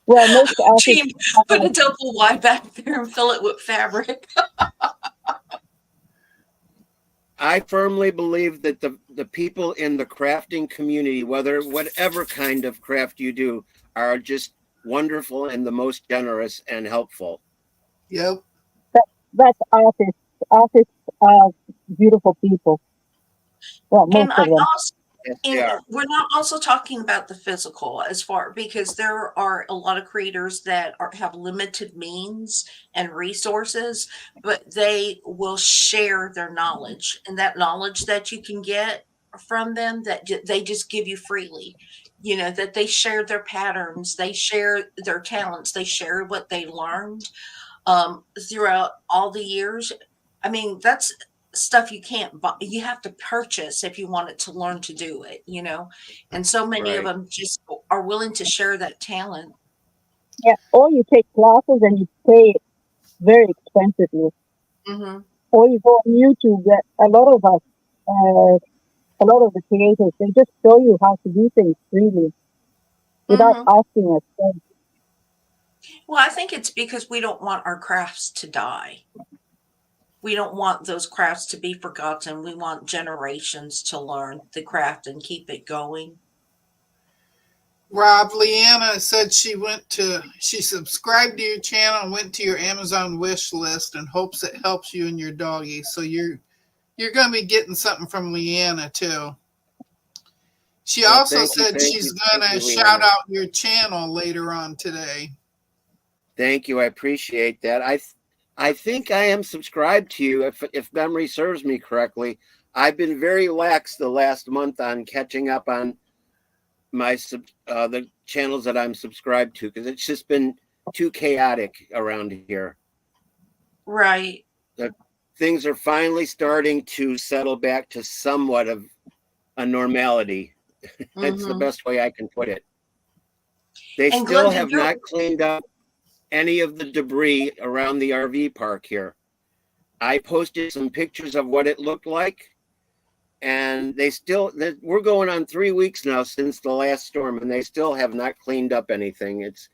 Well, most artists Gee, put a double Y back there and fill it with fabric. I firmly believe that the people in the crafting community, whatever kind of craft you do, are just wonderful and the most generous and helpful. Yep. that's artists. artists are beautiful people. Well, most And of I them. also, Yes, they and are. we're not also talking about the physical as far, because there are a lot of creators that have limited means and resources, but they will share their knowledge, and that knowledge that you can get from them, that they just give you freely, that they share their patterns, they share their talents, they share what they learned throughout all the years. I mean, that's stuff you can't buy. You have to purchase if you wanted to learn to do it. And so many of Right. them just are willing to share that talent. Yeah. Or you take classes and you pay very expensively. Hmm. Or you go on YouTube. A lot of us, a lot of the creators, they just show you how to do things freely without Hmm. asking us. So, Well, I think it's because we don't want our crafts to die. We don't want those crafts to be forgotten. We want generations to learn the craft and keep it going. Rob, Leanna said she subscribed to your channel and went to your Amazon wish list and hopes it helps you and your doggy. So you're going to be getting something from Leanna too. She Well, also said thank she's you, going to shout Leanna. out your channel later on today. Thank you. I appreciate that. I think I am subscribed to you, if memory serves me correctly. I've been very lax the last month on catching up on my the channels that I'm subscribed to, because it's just been too chaotic around here. Right. The things are finally starting to settle back to somewhat of a normality. That's the Hmm. best way I can put it. They And still Glenda, have not cleaned up any of the debris around the RV park here. I posted some pictures of what it looked like, and we're going on 3 weeks now since the last storm, and they still have not cleaned up anything. It's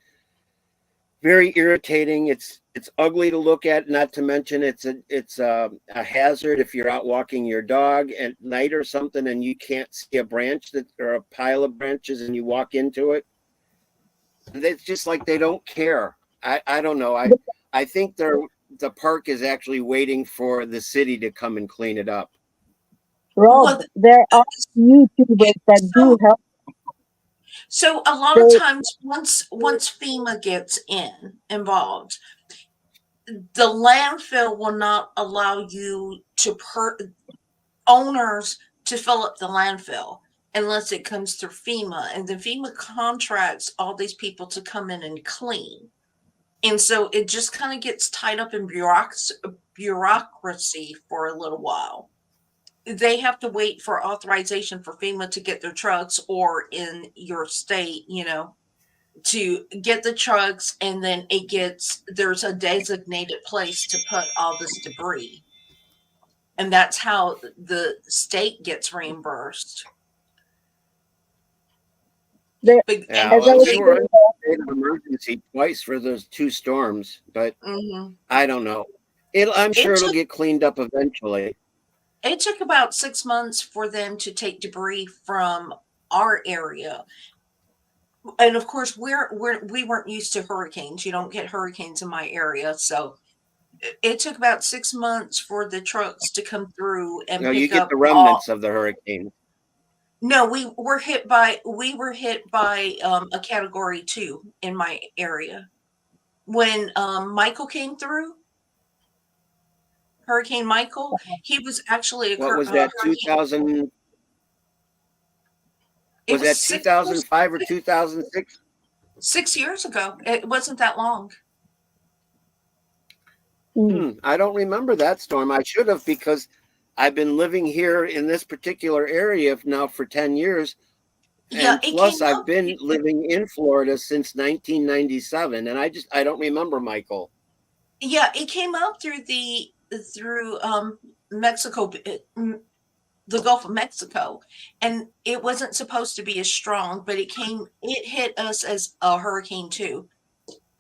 very irritating. It's ugly to look at, not to mention it's a hazard if you're out walking your dog at night or something and you can't see a branch or a pile of branches and you walk into it. It's just like they don't care. I don't know. I think the park is actually waiting for the city to come and clean it up. Rob, well, there are YouTubers that do so help. so a lot of They, times once FEMA gets involved, the landfill will not allow you to owners to fill up the landfill unless it comes through FEMA, and then FEMA contracts all these people to come in and clean. And so it just kind of gets tied up in bureaucracy for a little while. They have to wait for authorization for FEMA to get their trucks, or in your state, to get the trucks, and then there's a designated place to put all this debris. And that's how the state gets reimbursed. they, But Yeah, and as I well, was we they, were in saying, a state of emergency twice for those 2 storms, but mhm. I don't know. I'm sure it it'll took get cleaned up eventually. it took about 6 months for them to take debris from our area. And of course, we weren't used to hurricanes. You don't get hurricanes in my area, so it took about 6 months for the trucks to come through and You pick get up the all. remnants of the hurricane. No, we were hit by a category 2 in my area when Michael came through. Hurricane Michael, he was actually What was that? hurricane. 2000? It Was was that 6 years, 2005 or 2006? 6 years ago. It wasn't that long. I don't remember that storm. I should have, because I've been living here in this particular area now for 10 years. Yeah, And it plus, came I've up. been living in Florida since 1997. And I don't remember Michael. Yeah, it came up through Mexico, the Gulf of Mexico, and it wasn't supposed to be as strong, but it hit us as a hurricane 2,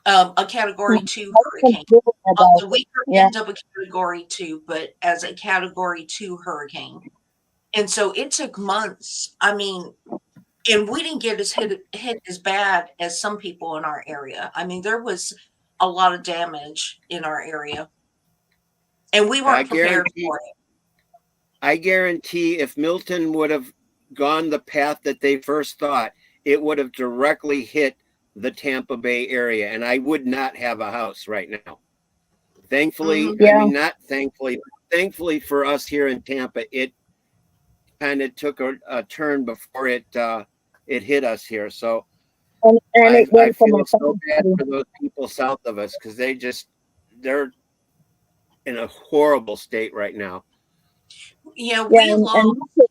a category 2 hurricane. On about the it. weaker Yeah. end of a category 2, but as a category 2 hurricane. And so it took months. I mean, and we didn't get hit as bad as some people in our area. I mean, there was a lot of damage in our area. and we I weren't prepared guarantee, for it. I guarantee if Milton would have gone the path that they first thought, it would have directly hit the Tampa Bay area, and I would not have a house right now. Thankfully, Mhm. I Yeah. mean, not thankfully, thankfully for us here in Tampa, it kind of took a turn before it hit us here. So And it I went from a feel so bad fantasy. for those people south of us because they're in a horrible state right now. Yeah, Yeah, we and lost. it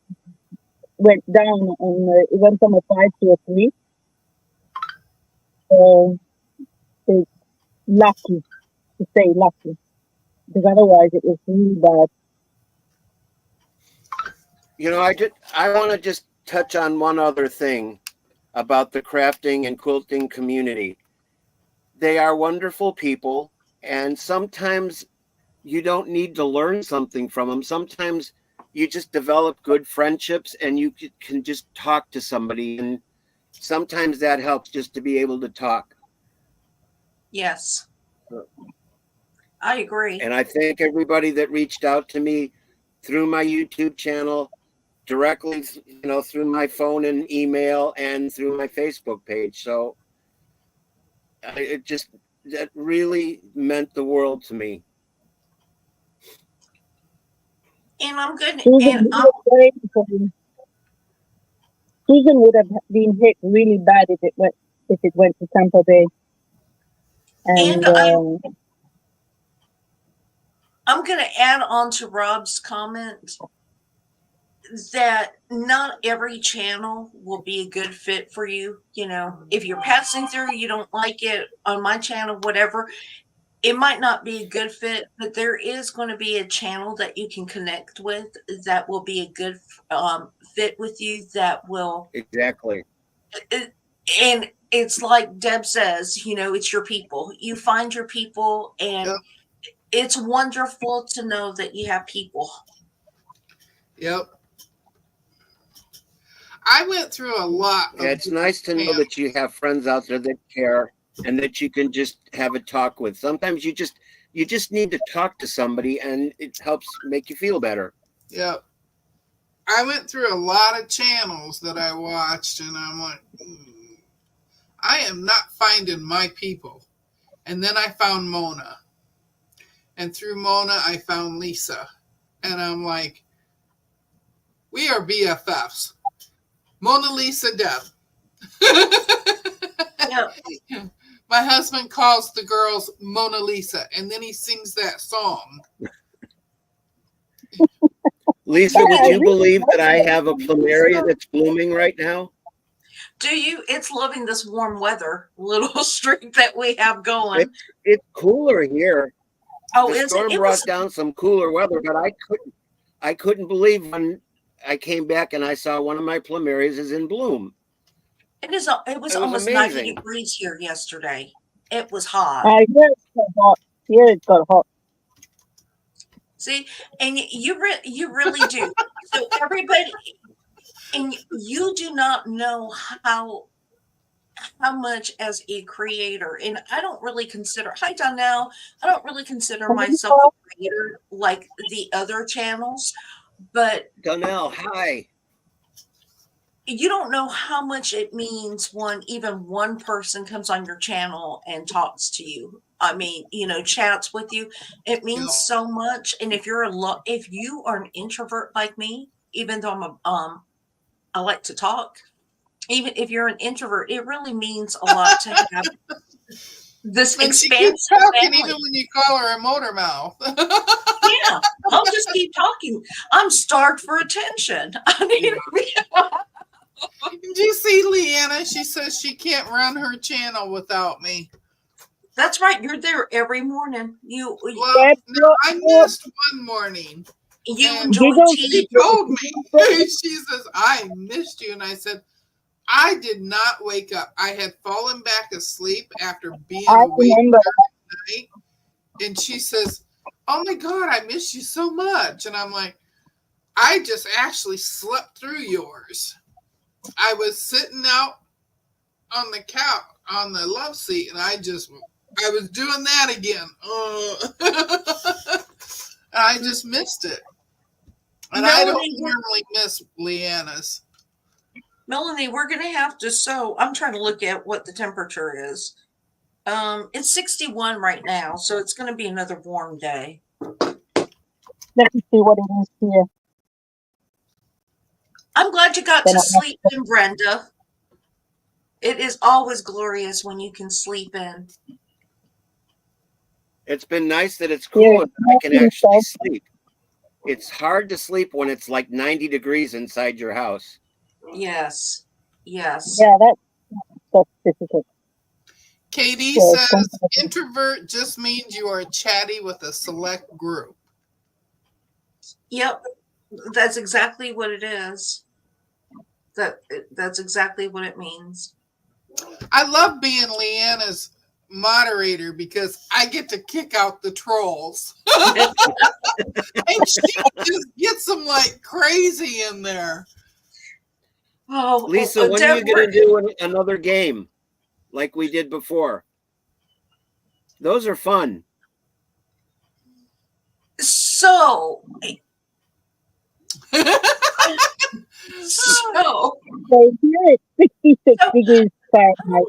went down, and it went from a 5 to a 3. So it's lucky, to say lucky, because otherwise it was really bad. You know, I want to just touch on one other thing about the crafting and quilting community. They are wonderful people, and sometimes you don't need to learn something from them. Sometimes you just develop good friendships and you can just talk to somebody, and sometimes that helps just to be able to talk. Yes, I agree. And I thank everybody that reached out to me through my YouTube channel, directly, through my phone and email, and through my Facebook page. So that really meant the world to me. And I'm good. Susan, And we were praying for him. Susan would have been hit really bad if it went to Tampa Bay. And I'm going to add on to Rob's comment that not every channel will be a good fit for you. You know, if you're passing through, you don't like it on my channel, whatever, it might not be a good fit, but there is going to be a channel that you can connect with that will be a good fit with you, that will. Exactly. And it's like Deb says, you know, it's your people. You find your people, and Yep. it's wonderful to know that you have people. Yep. I went through a lot. Yeah, it's nice to know that you have friends out there that care and that you can just have a talk with. Sometimes you just need to talk to somebody, and it helps make you feel better. Yep. I went through a lot of channels that I watched, and I'm like, I am not finding my people. And then I found Mona. And through Mona, I found Lisa. And I'm like, we are BFFs. Mona Lisa Deb. Yeah. My husband calls the girls Mona Lisa, and then he sings that song. Lisa, would you believe that I have a plumeria that's blooming right now? Do you? It's loving this warm weather little streak that we have going. It's cooler here. Oh, The is it? storm It brought was. down some cooler weather, but I couldn't believe when I came back and I saw one of my plumerias is in bloom. It was It was almost amazing. 90 degrees here yesterday. It was hot. here it got hot. Here it got hot. See, and you really do. So everybody, and you do not know how much as a creator, and I don't really consider. Hi, Donnell. I don't really consider myself a creator like the other channels, but Donnell, hi. you don't know how much it means when even one person comes on your channel and talks to you. I mean, you know, chats with you. It means so much. And if if you are an introvert like me, even though I like to talk, even if you're an introvert, it really means a lot to have this And she keeps expansive talking family. even when you call her a motor mouth. Yeah, I'll just keep talking. I'm starved for attention. I need to be. Did you see Leanna? She says she can't run her channel without me. That's right. You're there every morning. You Well, no, I missed one morning. enjoy tea. She told me. She says, I missed you. And I said, I did not wake up. I had fallen back asleep after being awake during the night. And she says, oh my God, I miss you so much. And I'm like, I just actually slept through yours. I was sitting out on the couch, on the love seat, and I was doing that again. I just missed it. And I don't Melanie, normally miss Leanna's. Melanie, we're gonna have to sew. I'm trying to look at what the temperature is. It's 61 right now, so it's gonna be another warm day. Let me see what it is here. I'm glad you got Then to I- sleep in, Brenda. It is always glorious when you can sleep in. It's been nice that it's Here, cool and I can nothing actually soft. sleep. It's hard to sleep when it's like 90 degrees inside your house. Yes. Yes. Yeah, that's difficult. Katie Yeah, it's says comfortable. introvert just means you are chatty with a select group. Yep. That's exactly what it is. That's exactly what it means. I love being Leanna's moderator because I get to kick out the trolls. And she just gets them like crazy in there. Oh, Lisa, when are you going to do another game like we did before? Those are fun. So, So here it's 66 degrees Fahrenheit.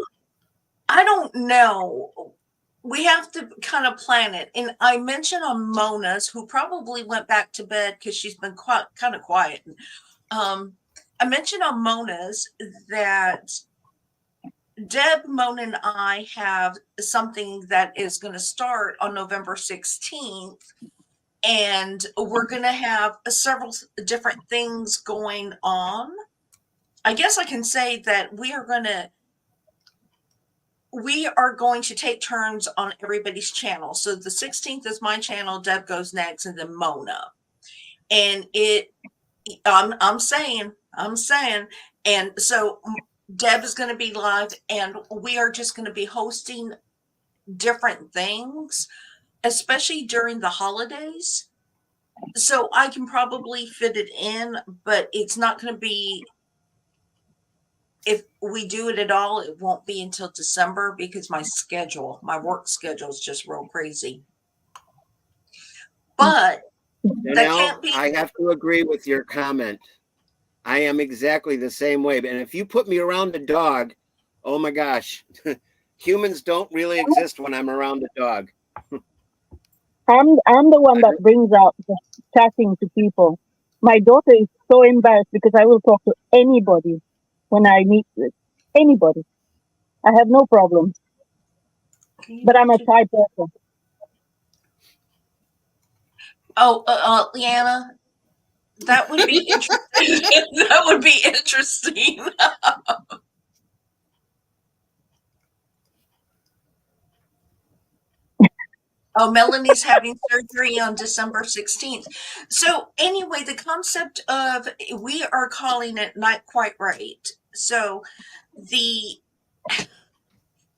I don't know. We have to kind of plan it. And I mentioned on Mona's, who probably went back to bed because she's been kind of quiet. I mentioned on Mona's that Deb, Mona, and I have something that is going to start on November 16th. And we're going to have several different things going on. I guess I can say that we are going to take turns on everybody's channel. So the 16th is my channel, Deb goes next, and then Mona. And I'm saying, and so Deb is going to be live, and we are just going to be hosting different things, especially during the holidays. So I can probably fit it in, but it's not going to be, if we do it at all, it won't be until December because my work schedule is just real crazy. But that Now, can't be. I have to agree with your comment. I am exactly the same way. And if you put me around a dog, oh my gosh, humans don't really exist when I'm around a dog. I'm the one that brings out the chatting to people. My daughter is so embarrassed because I will talk to anybody when I meet with anybody. I have no problem, but I'm a shy person. Oh, Leanna, that would be interesting. That would be interesting. Oh, Melanie's having surgery on December 16th. So anyway, the concept of, we are calling it Not Quite Right. So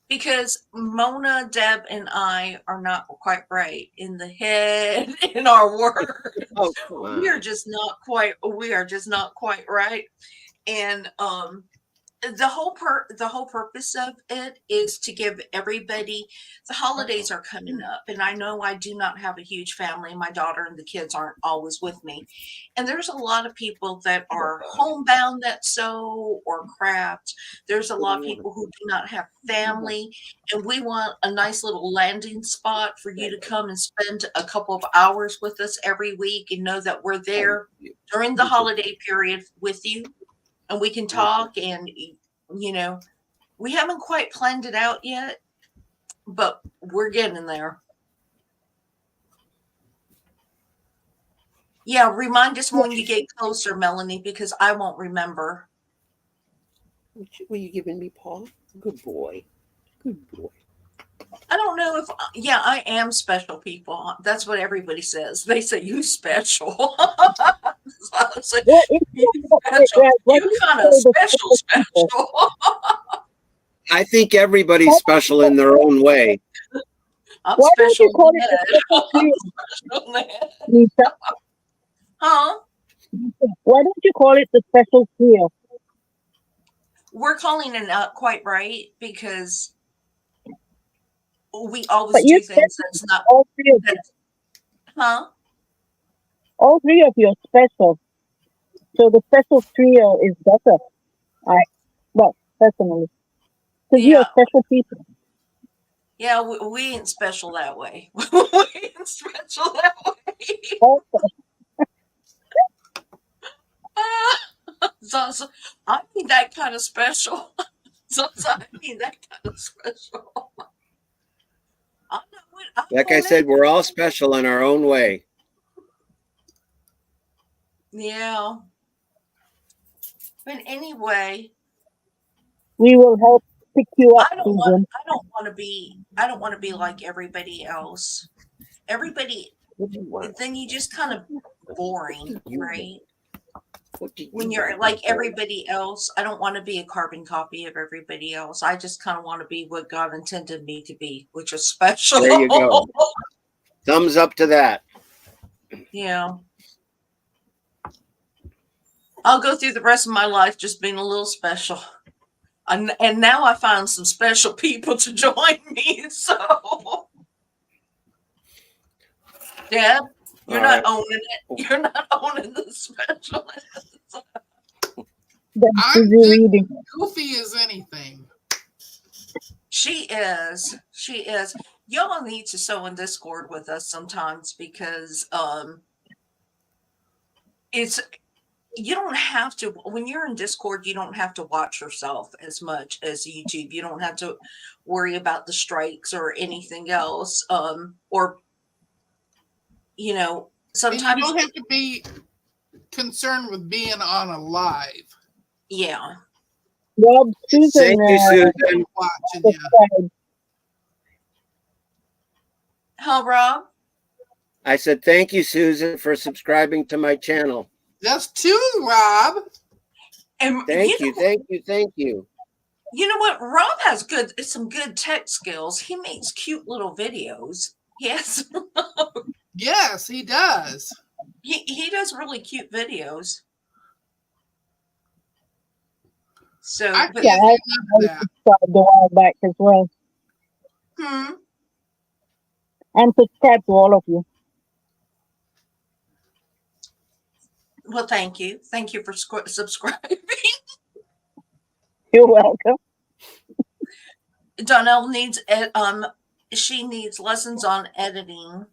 because Mona, Deb, and I are not quite right in the head, in our word. Oh, come on. We are just not quite right. And the whole purpose of it is to give everybody, the holidays are coming up, and I know I do not have a huge family. My daughter and the kids aren't always with me, and there's a lot of people that are homebound that sew or craft. There's a lot of people who do not have family, and we want a nice little landing spot for you to come and spend a couple of hours with us every week and know that we're there during the holiday period with you. And we can talk, and we haven't quite planned it out yet, but we're getting there. Yeah, remind us when you get closer, Melanie, because I won't remember. Were you giving me Paul? Good boy. Good boy. I don't know if, I am special, people. That's what everybody says. They say, you special. So, Well, it's you special. kind of special. I think everybody's special in their own way. I'm Why don't special you call in it that. the special I'm trio, special in that. Lisa? Huh? Why don't you call it the special trio? We're calling it Not Quite Right because we always But do you things that's not. All three of you. That's, huh? All three of you are special. So the special trio is better. Well, personally, because you are Yeah, special people. yeah, we ain't special that way. We ain't special that way. All So I need that kind of special. So I need that kind of special. I'm Like I not said, we're all special in our own way. Yeah. But anyway, we will help pick you up, Susan. I don't want to be like everybody else. Everybody, What do you want? then you just kind of boring, You want? right? What do you When you're want? like everybody else, I don't want to be a carbon copy of everybody else. I just kind of want to be what God intended me to be, which is special. There you go. Thumbs up to that. Yeah. I'll go through the rest of my life just being a little special. And now I found some special people to join me. So, Deb, you're All not right. owning it. You're not owning the special. Then I'm Susie just reading. goofy as anything. She is. She is. Y'all need to sew in Discord with us sometimes because it's you don't have to when you're in Discord, you don't have to watch yourself as much as YouTube. You don't have to worry about the strikes or anything else. Or you know, And you sometimes don't have to be concerned with being on a live. yeah. Rob, Susan, Thank you, Susan. Watching you. subscribed. Huh, Rob? I said thank you, Susan, for subscribing to my channel. That's two, Rob. And Thank you, thank you, thank you. you know what? Rob has some good tech skills. He makes cute little videos. Yes. Yes, he does. He does really cute videos. So, I but, Yeah, can't I remember that. subscribed a while back as well. I'm subscribed to all of you. well, thank you. Thank you for subscribing. You're welcome. Donnell needs she needs lessons on editing.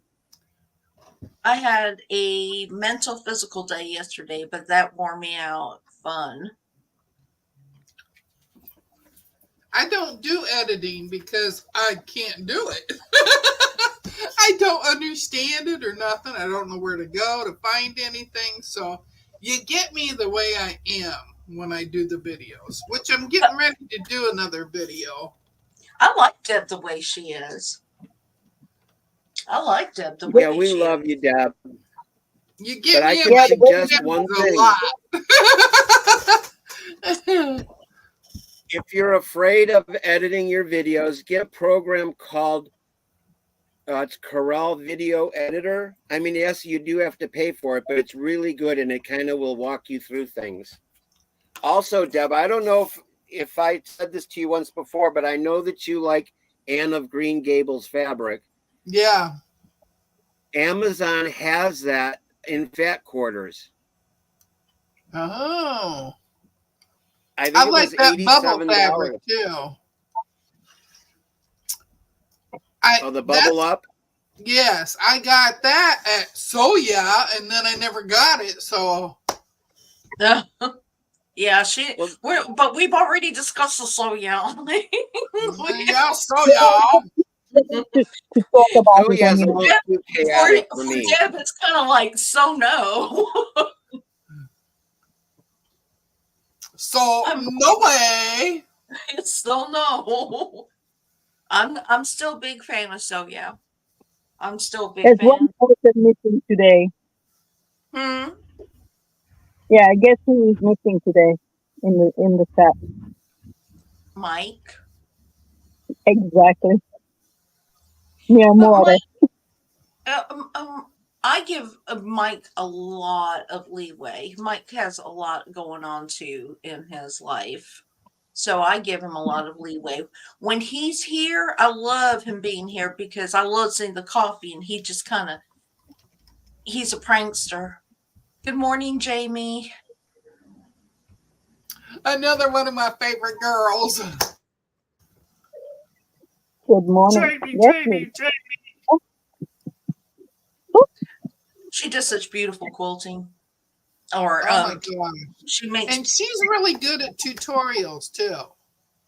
I had a mental physical day yesterday, but that wore me out. Fun. I don't do editing because I can't do it. I don't understand it or nothing. I don't know where to go to find anything. So you get me the way I am when I do the videos, which I'm getting ready to do another video. I like Deb the way she is. I like Deb the way Yeah, we she love you, Deb. You get But I me can in my suggest DMs one a thing. lot. If you're afraid of editing your videos, get a program called it's Corel Video Editor. I mean, yes, you do have to pay for it, but it's really good and it kind of will walk you through things. Also, Deb, I don't know if I said this to you once before, but I know that you like Anne of Green Gables fabric. Yeah. Amazon has that in fat quarters. Oh. I think I it like was that bubble $87. fabric too. Oh, the bubble up? Yes, I got that at Soya, and then I never got it. So yeah, but we've already discussed the soya. yeah, Soya. To talk about Oh, it yeah, it's a anyway. little too chaotic for me. Deb, it's kind of like so no. So no way. It's still no. I'm still a big fan of soya. I'm still a big There's fan. one person missing today. Yeah, I guess who is missing today in the chat. Mike. Exactly. Yeah, more. I give Mike a lot of leeway. Mike has a lot going on too in his life. So I give him a lot of leeway. When he's here, I love him being here because I love seeing the coffee and he just kind of He's a prankster. Good morning, Jamie. Another one of my favorite girls. Good morning. Jamie, Yes, Jamie, Jamie. She does such beautiful quilting. Or Oh my god. she makes. And she's really good at tutorials too.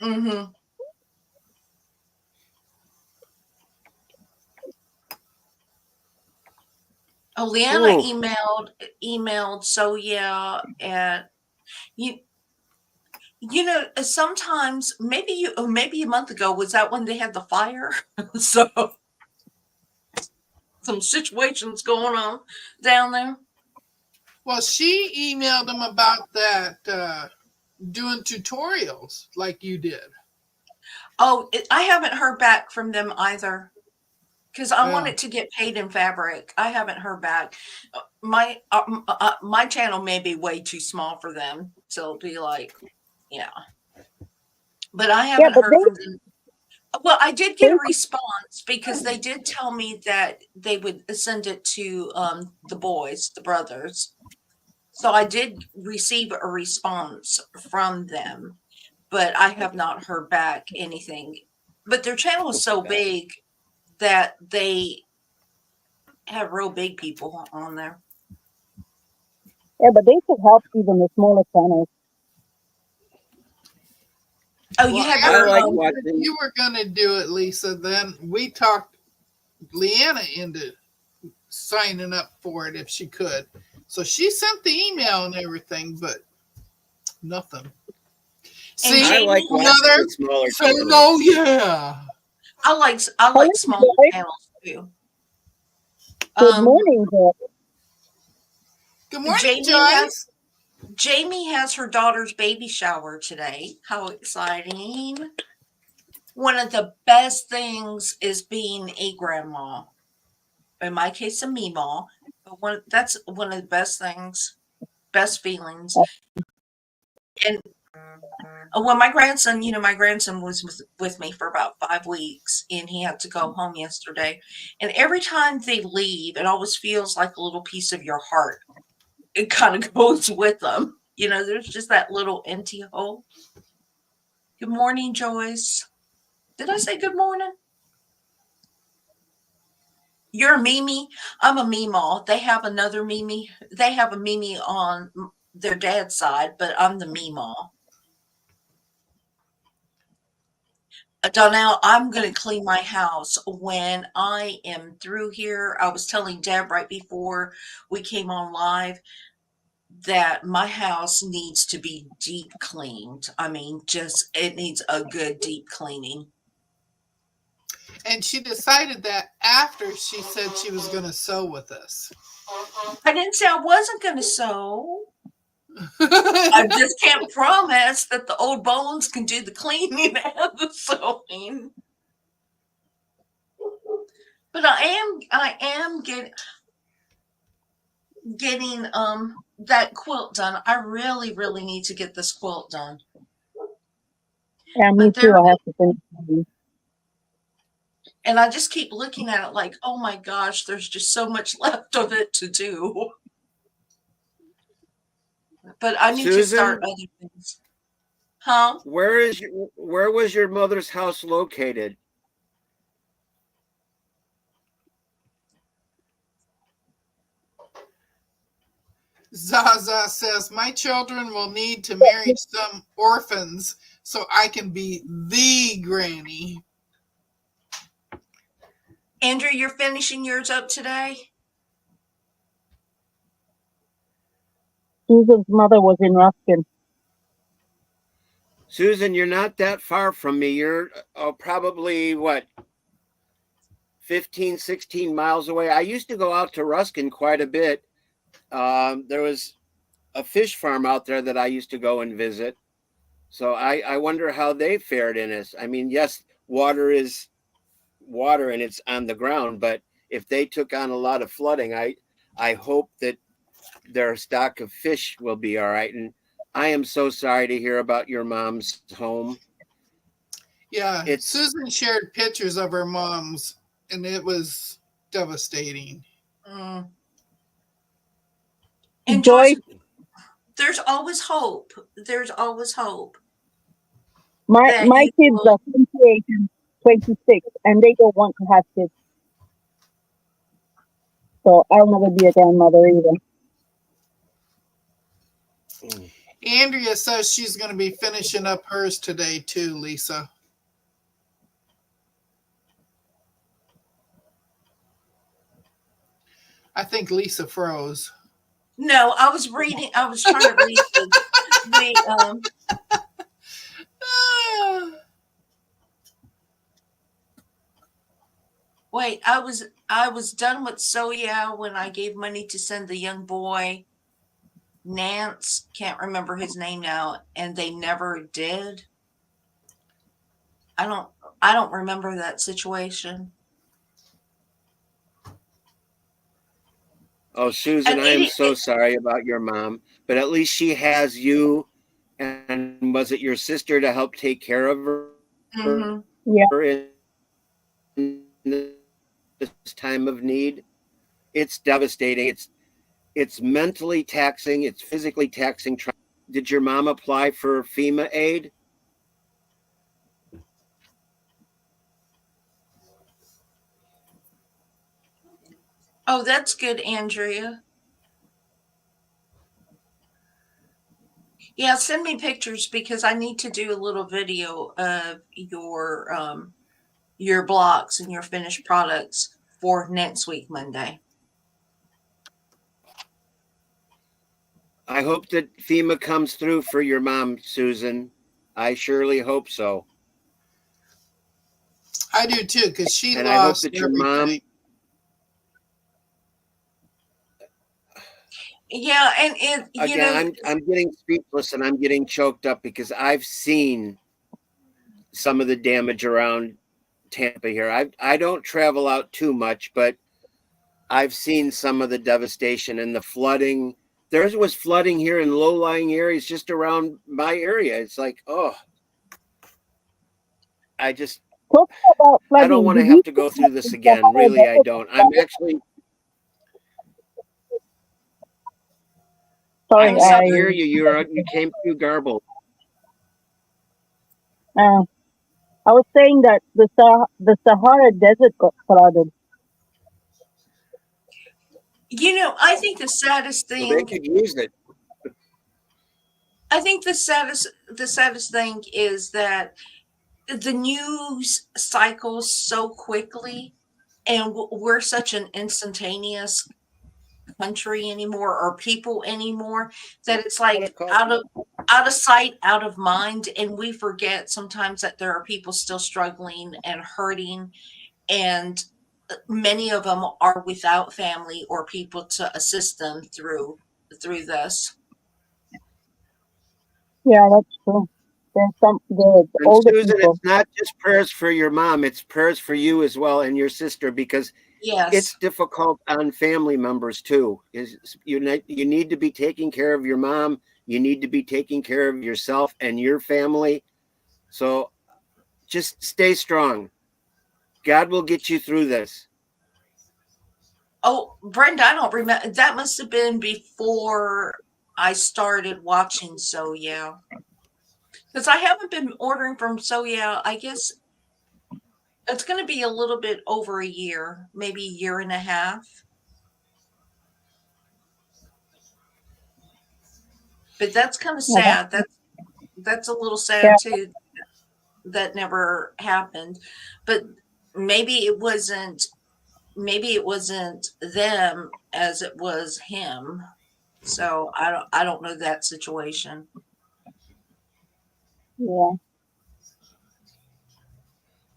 Mm-hmm. Oh, Leanna emailed. So yeah, and you know sometimes maybe a month ago was that when they had the fire. So some situations going on down there. Well, she emailed them about that doing tutorials like you did. Oh, I haven't heard back from them either because I Yeah. wanted to get paid in fabric. I haven't heard back. My channel may be way too small for them, so it'll be like, yeah. But I haven't but heard from them. Well, I did get a they response because they did tell me that they would send it to the boys, the brothers. So I did receive a response from them, but I have not heard back anything. But their channel is so big that they have real big people on there. but they should help even the smaller channels. Oh, you Well, have I your like after watching. you were going to do it, Lisa. Then we talked Leanna into signing up for it if she could. So she sent the email and everything, but nothing. See, I like watching another the smaller so channels. no, yeah. I like small Joyce. channels too. Good morning, Joyce. Good morning, Jamie Joyce. Jamie has her daughter's baby shower today. How exciting. One of the best things is being a grandma. In my case, a meemaw. But that's one of the best things, best feelings. And when my grandson was with me for about 5 weeks and he had to go home yesterday. And every time they leave, it always feels like a little piece of your heart. It kind of goes with them. You know, there's just that little empty hole. Good morning, Joyce. Did I say good morning? You're a Mimi. I'm a Meemaw. They have another Mimi. They have a Mimi on their dad's side, but I'm the Meemaw. Donnell, I'm going to clean my house when I am through here. I was telling Deb right before we came on live that my house needs to be deep cleaned. I mean, just it needs a good deep cleaning. And she decided that after she said she was going to sew with us. I didn't say I wasn't going to sew. I just can't promise that the old bones can do the cleaning and the sewing. But I am getting that quilt done. I really, really need to get this quilt done. Yeah, me But too. I have to finish. and I just keep looking at it like, oh my gosh, there's just so much left of it to do. But I need to start Susan, other things. Huh? where was your mother's house located? Zaza says, my children will need to marry some orphans so I can be the granny. Andrew, you're finishing yours up today? Susan's mother was in Ruskin. Susan, you're not that far from me. You're probably what, 15, 16 miles away. I used to go out to Ruskin quite a bit. There was a fish farm out there that I used to go and visit. So I wonder how they fared in this. I mean, yes, water is water and it's on the ground, but if they took on a lot of flooding, I hope that their stock of fish will be all right. And I am so sorry to hear about your mom's home. Yeah, Susan shared pictures of her mom's, and it was devastating. Mm. And Joy, Joyce, there's always hope. There's always hope my that my you kids will. are 28 and 26, and they don't want to have kids. So I'll never be a grandmother either. Andrea says she's going to be finishing up hers today too, Lisa. I think Lisa froze. No, I was reading. I was trying to read the Ah, wait. I was done with Soya when I gave money to send the young boy Nance. Can't remember his name now, and they never did. I don't remember that situation. Oh, Susan, And I am so sorry about your mom, but at least she has you. And was it your sister to help take care of her mhm. Yeah, in this time of need? It's devastating. It's mentally taxing. It's physically taxing. Did your mom apply for FEMA aid? Oh, that's good, Andrea. Yeah, send me pictures because I need to do a little video of your blocks and your finished products for next week Monday. I hope that FEMA comes through for your mom, Susan. I surely hope so. I do too, because she And I hope lost that your mom, everything. Yeah, and it you know again, I'm getting speechless and I'm getting choked up because I've seen some of the damage around Tampa here. I don't travel out too much, but I've seen some of the devastation and the flooding. There was flooding here in low-lying areas just around my area. It's like, oh, talking about I don't flooding. want to Did have you to see go that through this the again. Sahara Really, I Desert don't. got I'm flooded? actually, I Sorry, I'm can't sorry. hear you. You came through garbled. uh, I was saying that the Sahara Desert got flooded. I think the saddest Well, they thing could use it. I think the saddest thing is that the news cycles so quickly and we're such an instantaneous country anymore or people anymore that it's like out of sight out of mind, and we forget sometimes that there are people still struggling and hurting, and many of them are without family or people to assist them through this. Yeah, that's true. The And older Susan, people. it's not just prayers for your mom, it's prayers for you as well and your sister, because it's Yes. difficult on family members too. You need to be taking care of your mom, you need to be taking care of yourself and your family. So just stay strong. God will get you through this. Oh, Brenda, I don't remember. That must have been before I started watching So Yeah. Because I haven't been ordering from So Yeah. I guess it's going to be a little bit over a year, maybe a year and a half. But that's kind of Yeah, sad. That's a little sad yeah, too. That never happened. But maybe it wasn't. Maybe it wasn't them as it was him. So I don't know that situation. yeah.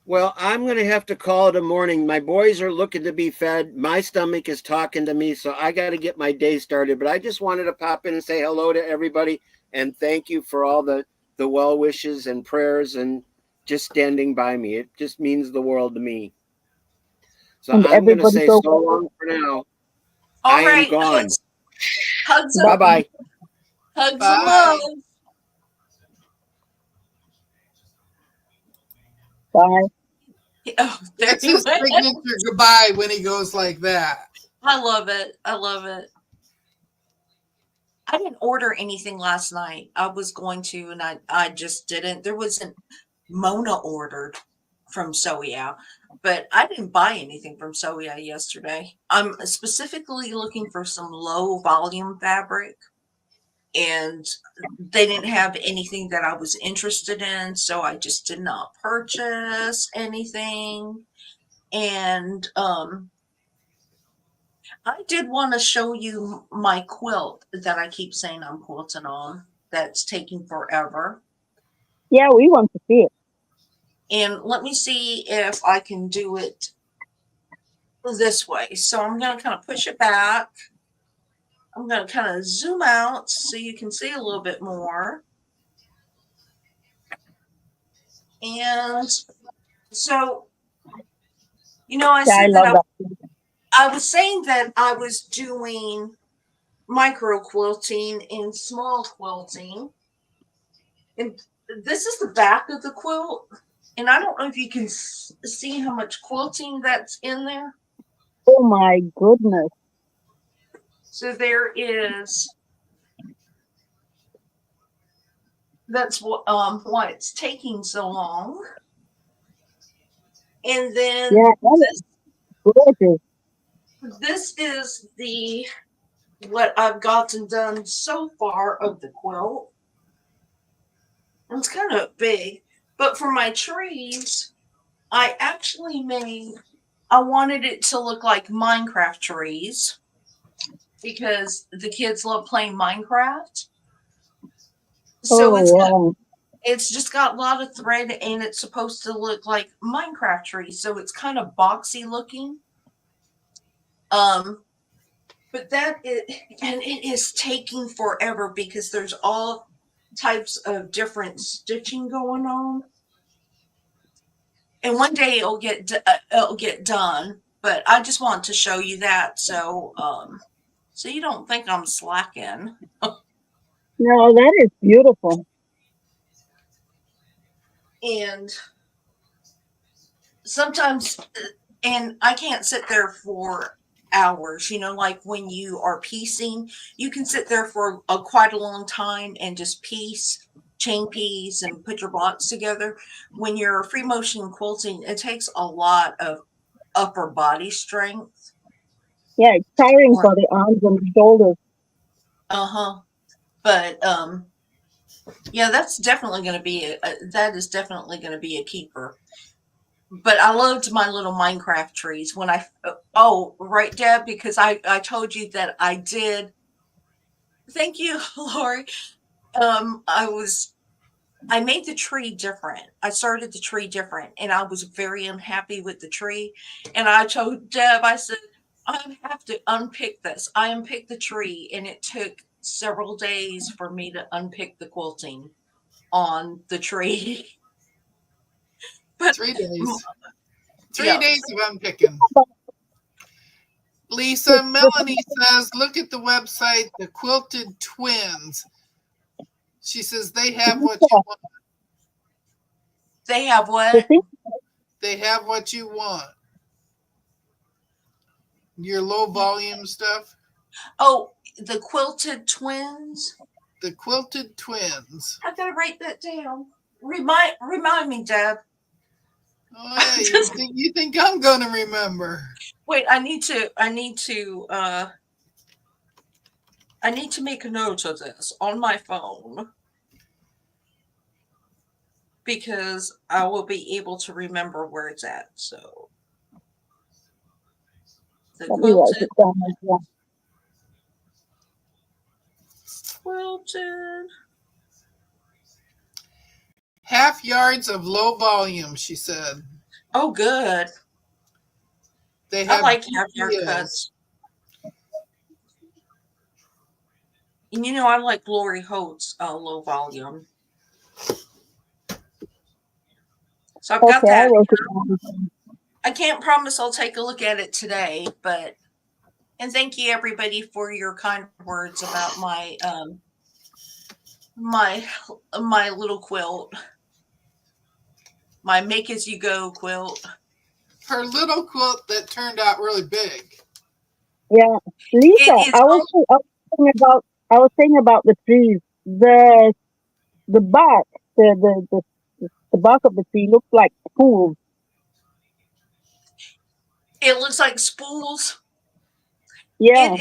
Well, I'm going to have to call it a morning. My boys are looking to be fed. My stomach is talking to me, so I got to get my day started. But I just wanted to pop in and say hello to everybody and thank you for all the well wishes and prayers and just standing by me. It just means the world to me. So And I'm going to everybody's say so so long for now. All I am right, gone. hugs bye. and Bye-bye. hugs and Bye. love. Bye. Oh, there That's he his went. signature goodbye when he goes like that. I love it. I love it. I didn't order anything last night. I was going to, and I just didn't. There wasn't Mona ordered from Soya, but I didn't buy anything from Soya yesterday. I'm specifically looking for some low volume fabric, and they didn't have anything that I was interested in, so I just did not purchase anything. And I did want to show you my quilt that I keep saying I'm quilting on. That's taking forever. Yeah, we want to see it. And let me see if I can do it this way. So I'm going to kind of push it back. I'm going to kind of zoom out so you can see a little bit more. And so, I Yeah, I said love that that. I was saying that I was doing micro quilting and small quilting. And this is the back of the quilt. And I don't know if you can see how much quilting that's in there. Oh my goodness. So there is, that's what why it's taking so long. And then Yeah, that is gorgeous. this is what I've gotten done so far of the quilt. And it's kind of big, but for my trees, I actually I wanted it to look like Minecraft trees because the kids love playing Minecraft. So it's just got a lot of thread and it's supposed to look like Minecraft trees. So it's kind of boxy looking. But it is taking forever because there's all types of different stitching going on. And one day it'll get done, but I just want to show you that so you don't think I'm slacking. No, that is beautiful. And sometimes, and I can't sit there for hours, like when you are piecing, you can sit there for quite a long time and just chain piece and put your blocks together. When you're free motion quilting, it takes a lot of upper body strength. Yeah, it's tiring for the arms and the shoulders. But yeah, that's definitely going to be that is definitely going to be a keeper. But I loved my little Minecraft trees when right, Deb, because I told you that I did. Thank you, Lori. I made the tree different. I started the tree different, and I was very unhappy with the tree. And I told Deb, I said, I have to unpick this. I unpicked the tree, and it took several days for me to unpick the quilting on the tree. But 3 days. 3 days of unpicking. Lisa Melanie says, look at the website, The Quilted Twins. She says they have what you want. They have what? They have what you want. Your low volume stuff. Oh, the Quilted Twins. The Quilted Twins. I gotta write that down. Remind me, Deb. Oh yeah, you think I'm gonna remember? Wait, I need to make a note of this on my phone because I will be able to remember where it's at. So the quilted. Half yards of low volume, she said. Oh, good. They have I like half yard cuts. And I like Lori Holt's low volume. So I've got that. I can't promise I'll take a look at it today, and thank you everybody for your kind words about my my little quilt. My make as you go quilt. Her little quilt that turned out really big. Yeah, Lisa, I was thinking about I was saying about the trees. The bark, the bark of the tree looks like spools. It looks like spools. Yeah,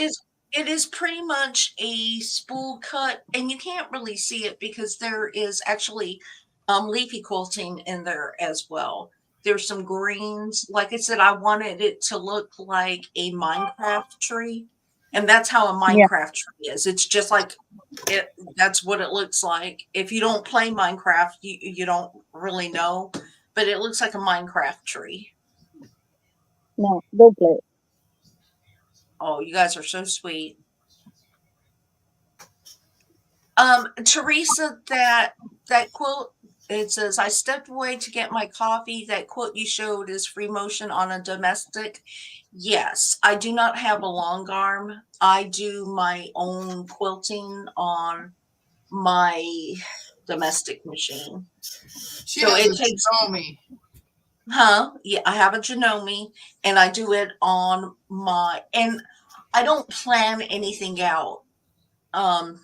It is pretty much a spool cut, and you can't really see it because there is actually leafy quilting in there as well. There's some greens. Like I said, I wanted it to look like a Minecraft tree, and that's how a yeah. Minecraft tree is. It's just like it. That's what it looks like. If you don't play Minecraft, you don't really know, but it looks like a Minecraft tree. No, don't play it. Oh, you guys are so sweet. Teresa, that quote, it says, I stepped away to get my coffee. That quote you showed is free motion on a domestic. Yes, I do not have a long arm. I do my own quilting on my domestic machine. She So has it a takes, Xiaomi. yeah, I have a Janome and I do it on my, and I don't plan anything out. I'm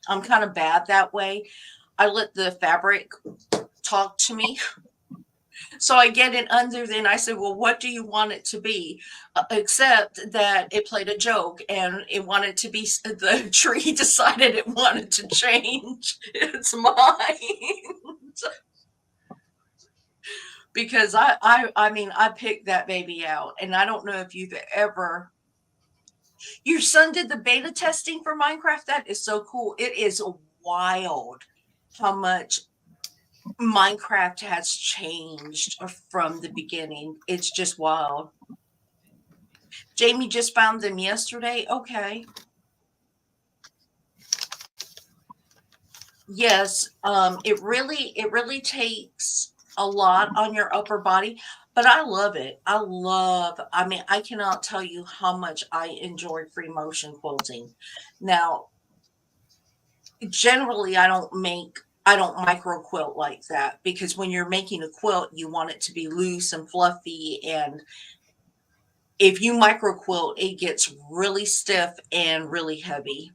kind of bad that way. I let the fabric talk to me. So I get it under, then I said, well, what do you want it to be? Except that it played a joke and it wanted to be, the tree decided it wanted to change its mind. Because I mean, I picked that baby out, and I don't know if you've ever, your son did the beta testing for Minecraft. That is so cool. It is wild how much Minecraft has changed from the beginning. It's just wild. Jamie just found them yesterday. Okay. Yes, it really takes a lot on your upper body, but I love it. I mean, I cannot tell you how much I enjoy free motion quilting. Now, generally I don't micro quilt like that, because when you're making a quilt, you want it to be loose and fluffy, and if you micro quilt, it gets really stiff and really heavy.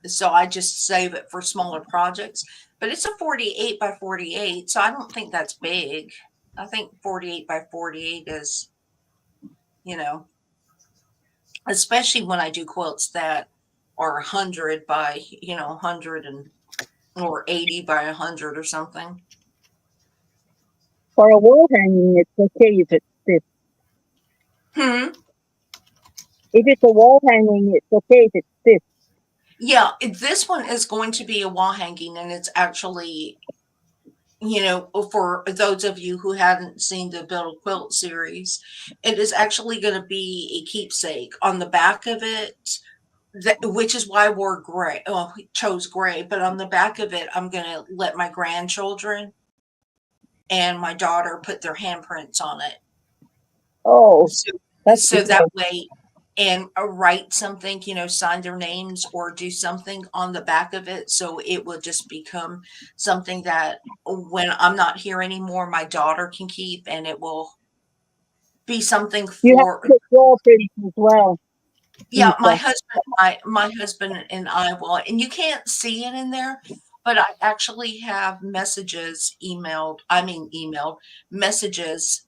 So I just save it for smaller projects. But it's a 48 by 48, so I don't think that's big. I think 48 by 48 is, you know, especially when I do quilts that are 100 by, 100 or 80 by 100 or something. For a wall hanging, it's okay if it's stiff. Hmm. If it's a wall hanging, it's okay if it's stiff. Yeah, this one is going to be a wall hanging, and it's actually, for those of you who haven't seen the Build a Quilt series, it is actually going to be a keepsake on the back of it, which is why I wore gray. Oh, chose gray, but on the back of it, I'm going to let my grandchildren and my daughter put their handprints on it. Oh, So, that's so good. that way, and write something, sign their names or do something on the back of it. So it will just become something that when I'm not here anymore, my daughter can keep, and it will be something You have for, to put wall prints as well. yeah, and my stuff. husband, my husband and I will, and you can't see it in there, but I actually have emailed messages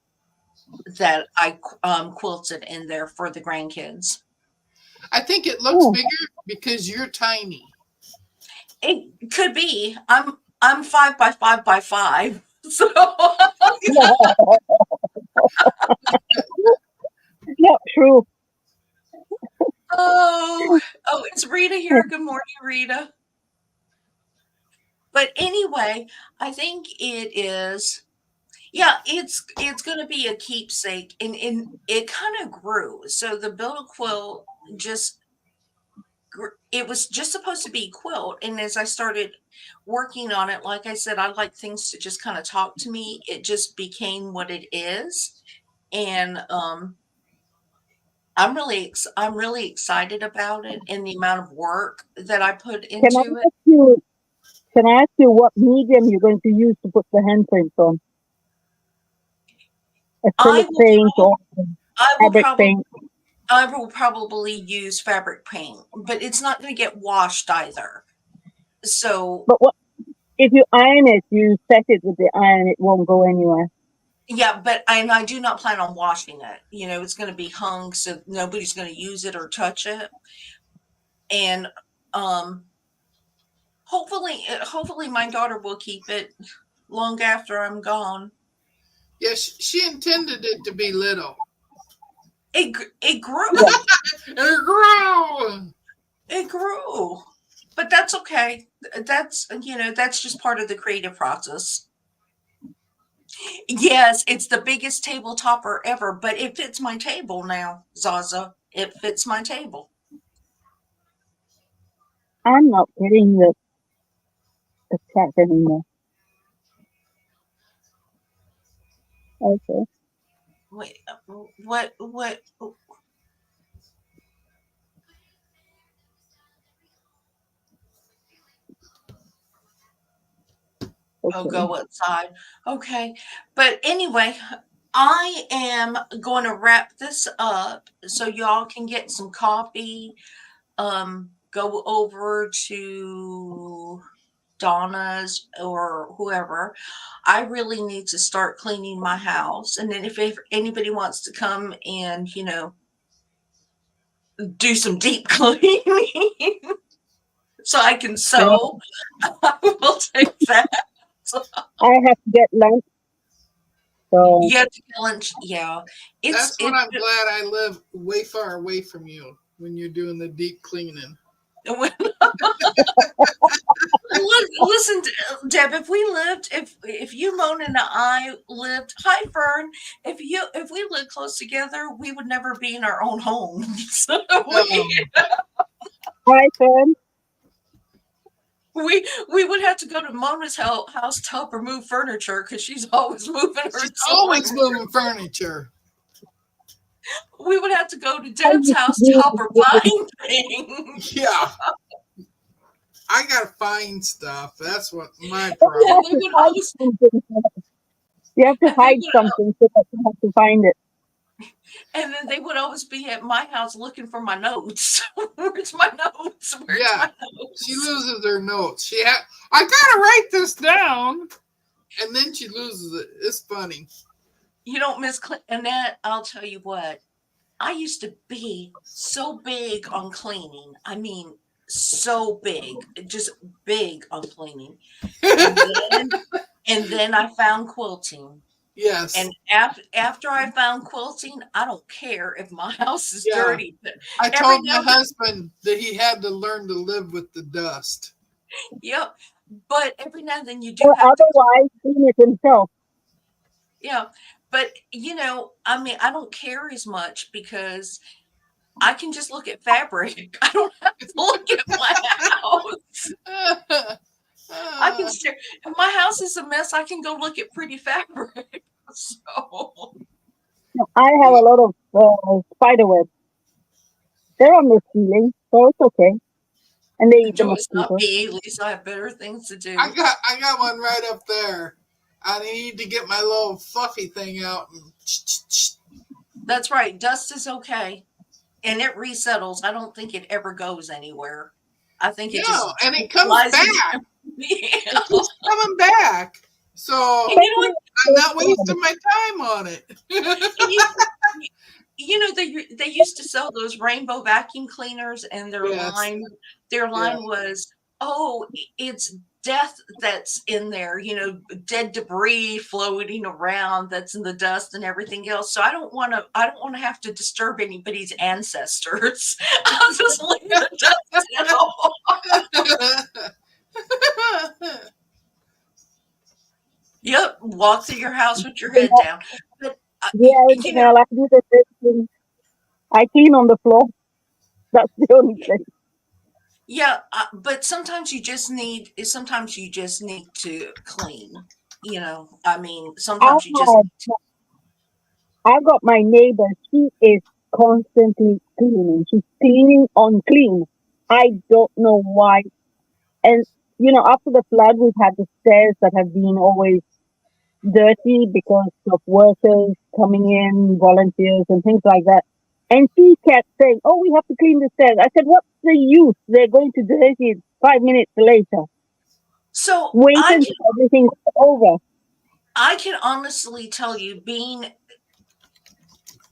that I quilted in there for the grandkids. I think it looks Oh. bigger because you're tiny. It could be. I'm 5 by 5 by 5. So Not true. oh, it's Rita here. Good morning, Rita. But anyway, I think it is, yeah, it's going to be a keepsake, and it kind of grew. So the Build a Quilt it was just supposed to be a quilt, and as I started working on it, like I said, I like things to just kind of talk to me. It just became what it is, and I'm really excited about it and the amount of work that I put Can I into it. ask you? Can I ask you what medium you're going to use to put the handprints on? I Acrylic will paint or I will fabric probably paint? I will probably use fabric paint, but it's not going to get washed either. So But what if you iron it? You set it with the iron; it won't go anywhere. yeah, but I do not plan on washing it. You know, it's going to be hung, so nobody's going to use it or touch it. And um, hopefully my daughter will keep it long after I'm gone. Yeah, she intended it to be little. It grew. And it grew. It grew. But that's okay. That's that's just part of the creative process. Yes, it's the biggest table topper ever, but it fits my table now, Zaza. It fits my table. I'm not getting the chat anymore. Okay. Wait, what? Oh, Okay. go outside. Okay. But anyway, I am going to wrap this up so y'all can get some coffee. Go over to Donna's or whoever. I really need to start cleaning my house. And then if anybody wants to come and, do some deep cleaning so I can sew, I will take that. I have to get lunch. So Yeah, to lunch. Yeah, That's what I'm glad I live way far away from you when you're doing the deep cleaning. Listen, Deb. If we lived, if you, Mona, and I lived, hi Fern. If we lived close together, we would never be in our own home. So hi, Fern. we would have to go to Mona's house to help her move furniture because she's always moving her. She's always moving furniture. We would have to go to Deb's house to help her find things. Yeah. I gotta find stuff. That's what my problem. You have to hide something so that you have to find it. And then they would always be at my house looking for my notes. Where's my notes? Where's my notes? She loses her notes. I gotta write this down, and then she loses it. It's funny. You don't miss Annette. I'll tell you what. I used to be so big on cleaning. I mean, so big, just big on cleaning. And then I found quilting. Yes. And after I found quilting, I don't care if my house is dirty. But I told my husband that he had to learn to live with the dust. Yep. But every now and then you do or have otherwise clean it himself. Yeah. But I mean, I don't care as much because I can just look at fabric. I don't have to look at my house. I can stare. If my house is a mess, I can go look at pretty fabric. So I have a lot of spider webs. They're on the ceiling, so it's okay. And they eat the it's not mosquitoes. me, Lisa. I have better things to do. I got one right up there. I need to get my little fluffy thing out. That's right. Dust is okay. And it resettles. I don't think it ever goes anywhere. I think it just and it comes back. It keeps coming back. So I'm not wasting my time on it. They used to sell those rainbow vacuum cleaners, and their line was, "Oh, it's death that's in there, dead debris floating around that's in the dust and everything else. So I don't want to have to disturb anybody's ancestors. I'll just leave the dust. Yep, walk through your house with your head down. But I do the same thing. I clean on the floor. That's the only thing. Yeah, but sometimes you just need to clean. I mean, sometimes I've got my neighbor. She is constantly cleaning. She's cleaning on clean. I don't know why. And after the flood, we've had the stairs that have been always dirty because of workers coming in, volunteers, and things like that. And she kept saying, "Oh, we have to clean the stairs." I said, "What's the use? They're going to do it 5 minutes later. So Wait until everything's over." I can honestly tell you,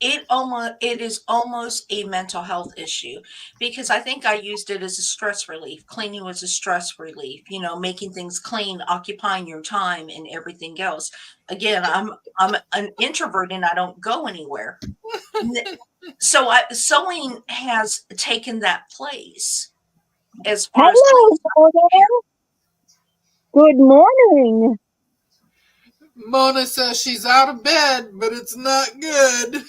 it is almost a mental health issue, because I think I used it as a stress relief. Cleaning was a stress relief, making things clean, occupying your time and everything else. Again, I'm an introvert and I don't go anywhere. So sewing has taken that place as far as Hello, Mona. Good morning. Mona says she's out of bed, but it's not good.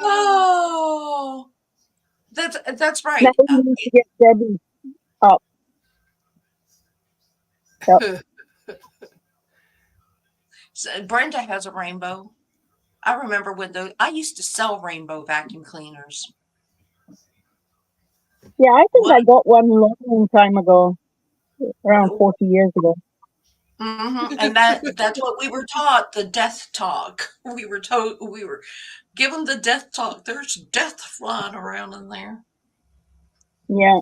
Oh, that's Now right. we need to get Debbie up. Yep. So Brenda has a rainbow. I remember I used to sell rainbow vacuum cleaners. Yeah, I think What? I got one long time ago, around 40 years ago. And that's what we were taught, the death talk. We were given the death talk. There's death flying around in there. Yeah.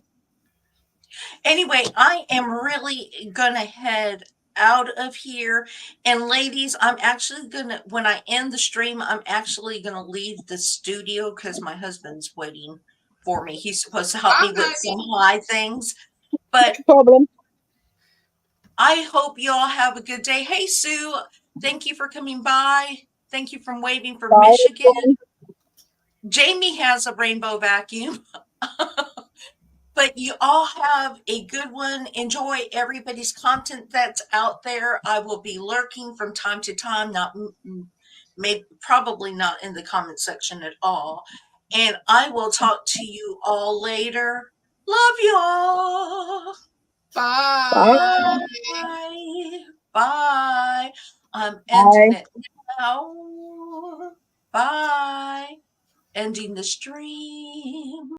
Anyway, I am really gonna head out of here. And ladies, I'm actually when I end the stream, I'm actually gonna leave the studio because my husband's waiting for me. He's supposed to help me with some high things. But No problem. I hope you all have a good day. Hey, Sue, thank you for coming by. Thank you from waiting for Bye, Michigan. everyone. Jamie has a rainbow vacuum. But you all have a good one. Enjoy everybody's content that's out there. I will be lurking from time to time, probably not in the comment section at all. And I will talk to you all later. Love y'all. Bye. Bye. Bye. I'm ending Bye. it now. Bye. Ending the stream.